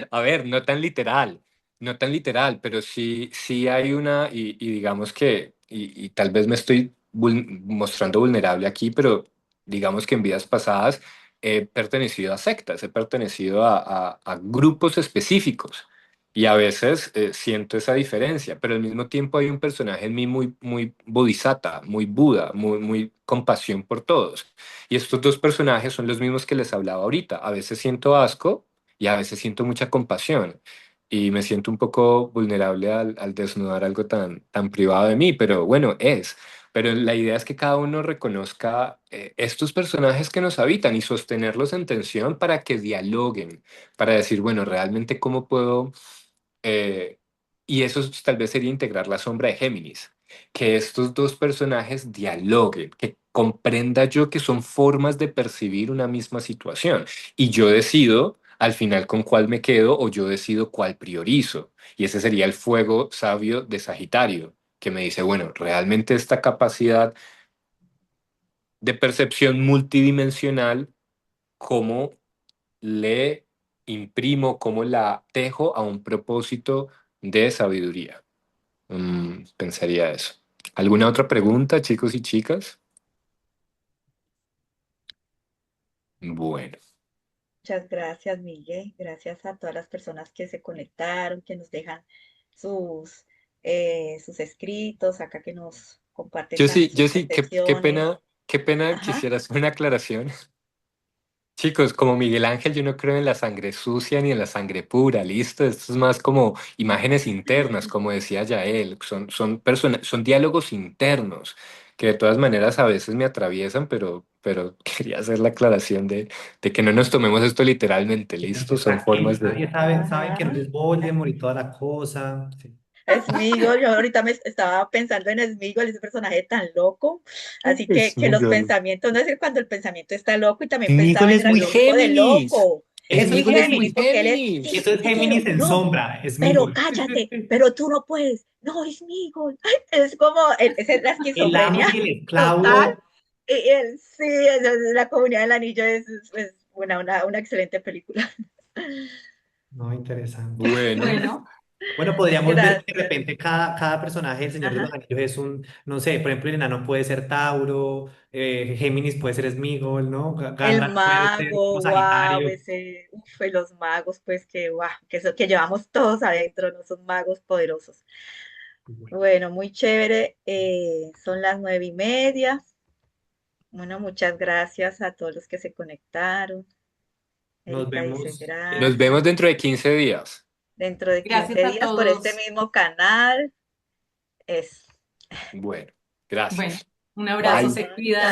A ver, no tan literal, no tan literal, pero sí hay una, y digamos que, y tal vez me estoy mostrando vulnerable aquí, pero digamos que en vidas pasadas he pertenecido a sectas, he pertenecido a grupos específicos. Y a veces siento esa diferencia, pero al mismo tiempo hay un personaje en mí muy, muy bodhisattva, muy Buda, muy, muy compasión por todos. Y estos dos personajes son los mismos que les hablaba ahorita. A veces siento asco y a veces siento mucha compasión y me siento un poco vulnerable al desnudar algo tan privado de mí, pero bueno, es. Pero la idea es que cada uno reconozca estos personajes que nos habitan y sostenerlos en tensión para que dialoguen, para decir, bueno, realmente cómo puedo eh, y eso tal vez sería integrar la sombra de Géminis, que estos dos personajes dialoguen, que comprenda yo que son formas de percibir una misma situación y yo decido al final con cuál me quedo o yo decido cuál priorizo. Y ese sería el fuego sabio de Sagitario, que me dice, bueno, realmente esta capacidad de percepción multidimensional, ¿cómo le imprimo, cómo la tejo a un propósito de sabiduría? Pensaría eso. ¿Alguna otra pregunta, chicos y chicas? Bueno, Muchas gracias, Miguel. Gracias a todas las personas que se conectaron, que nos dejan sus, sus escritos, acá que nos comparten también yo sus sí, qué percepciones. qué pena, Ajá. quisiera hacer una aclaración. Chicos, como Miguel Ángel, yo no creo en la sangre sucia ni en la sangre pura, listo. Esto es más como imágenes internas, como decía Yael. Son diálogos internos que de todas maneras a veces me atraviesan, pero pero quería hacer la aclaración de que no nos tomemos esto literalmente, Sí, ¿listo? Son tranquilo, formas de... nadie sabe que no Ajá. es Voldemort y toda la cosa. Sí. Sméagol, yo ahorita me estaba pensando en Sméagol, ese personaje tan loco, así que los Sméagol. pensamientos, no es cuando el pensamiento está loco, y también pensaba Sméagol en es el muy horóscopo de Géminis. loco, es Eso muy es Sméagol es Géminis, muy Géminis. porque él es, Géminis. Eso sí, es y que Géminis en no, sombra, es pero Migol. cállate, pero tú no puedes, no, Sméagol, ay, es como, es la El amo esquizofrenia y el total, esclavo. y él, sí, la comunidad del anillo es una excelente película. No, interesante. Bueno, Bueno, Bueno, podríamos ver que de Gracias. repente cada personaje del Señor de los Ajá. Anillos es un, no sé, por ejemplo, el enano puede ser Tauro, Géminis puede ser Smigol, ¿no? El Gandalf puede ser como mago, wow, Sagitario. ese, uf, y los magos, pues que, wow, que eso que llevamos todos adentro, ¿no? Son magos poderosos. Bueno, Bueno, muy chévere. Son las 9:30. Bueno, muchas gracias a todos los que se conectaron. nos Erika dice vemos. nos vemos gracias. dentro de 15 días. Dentro de gracias 15 a días por este todos. mismo canal. Es. Bueno, Bueno, gracias. un abrazo, Bye. se cuidan.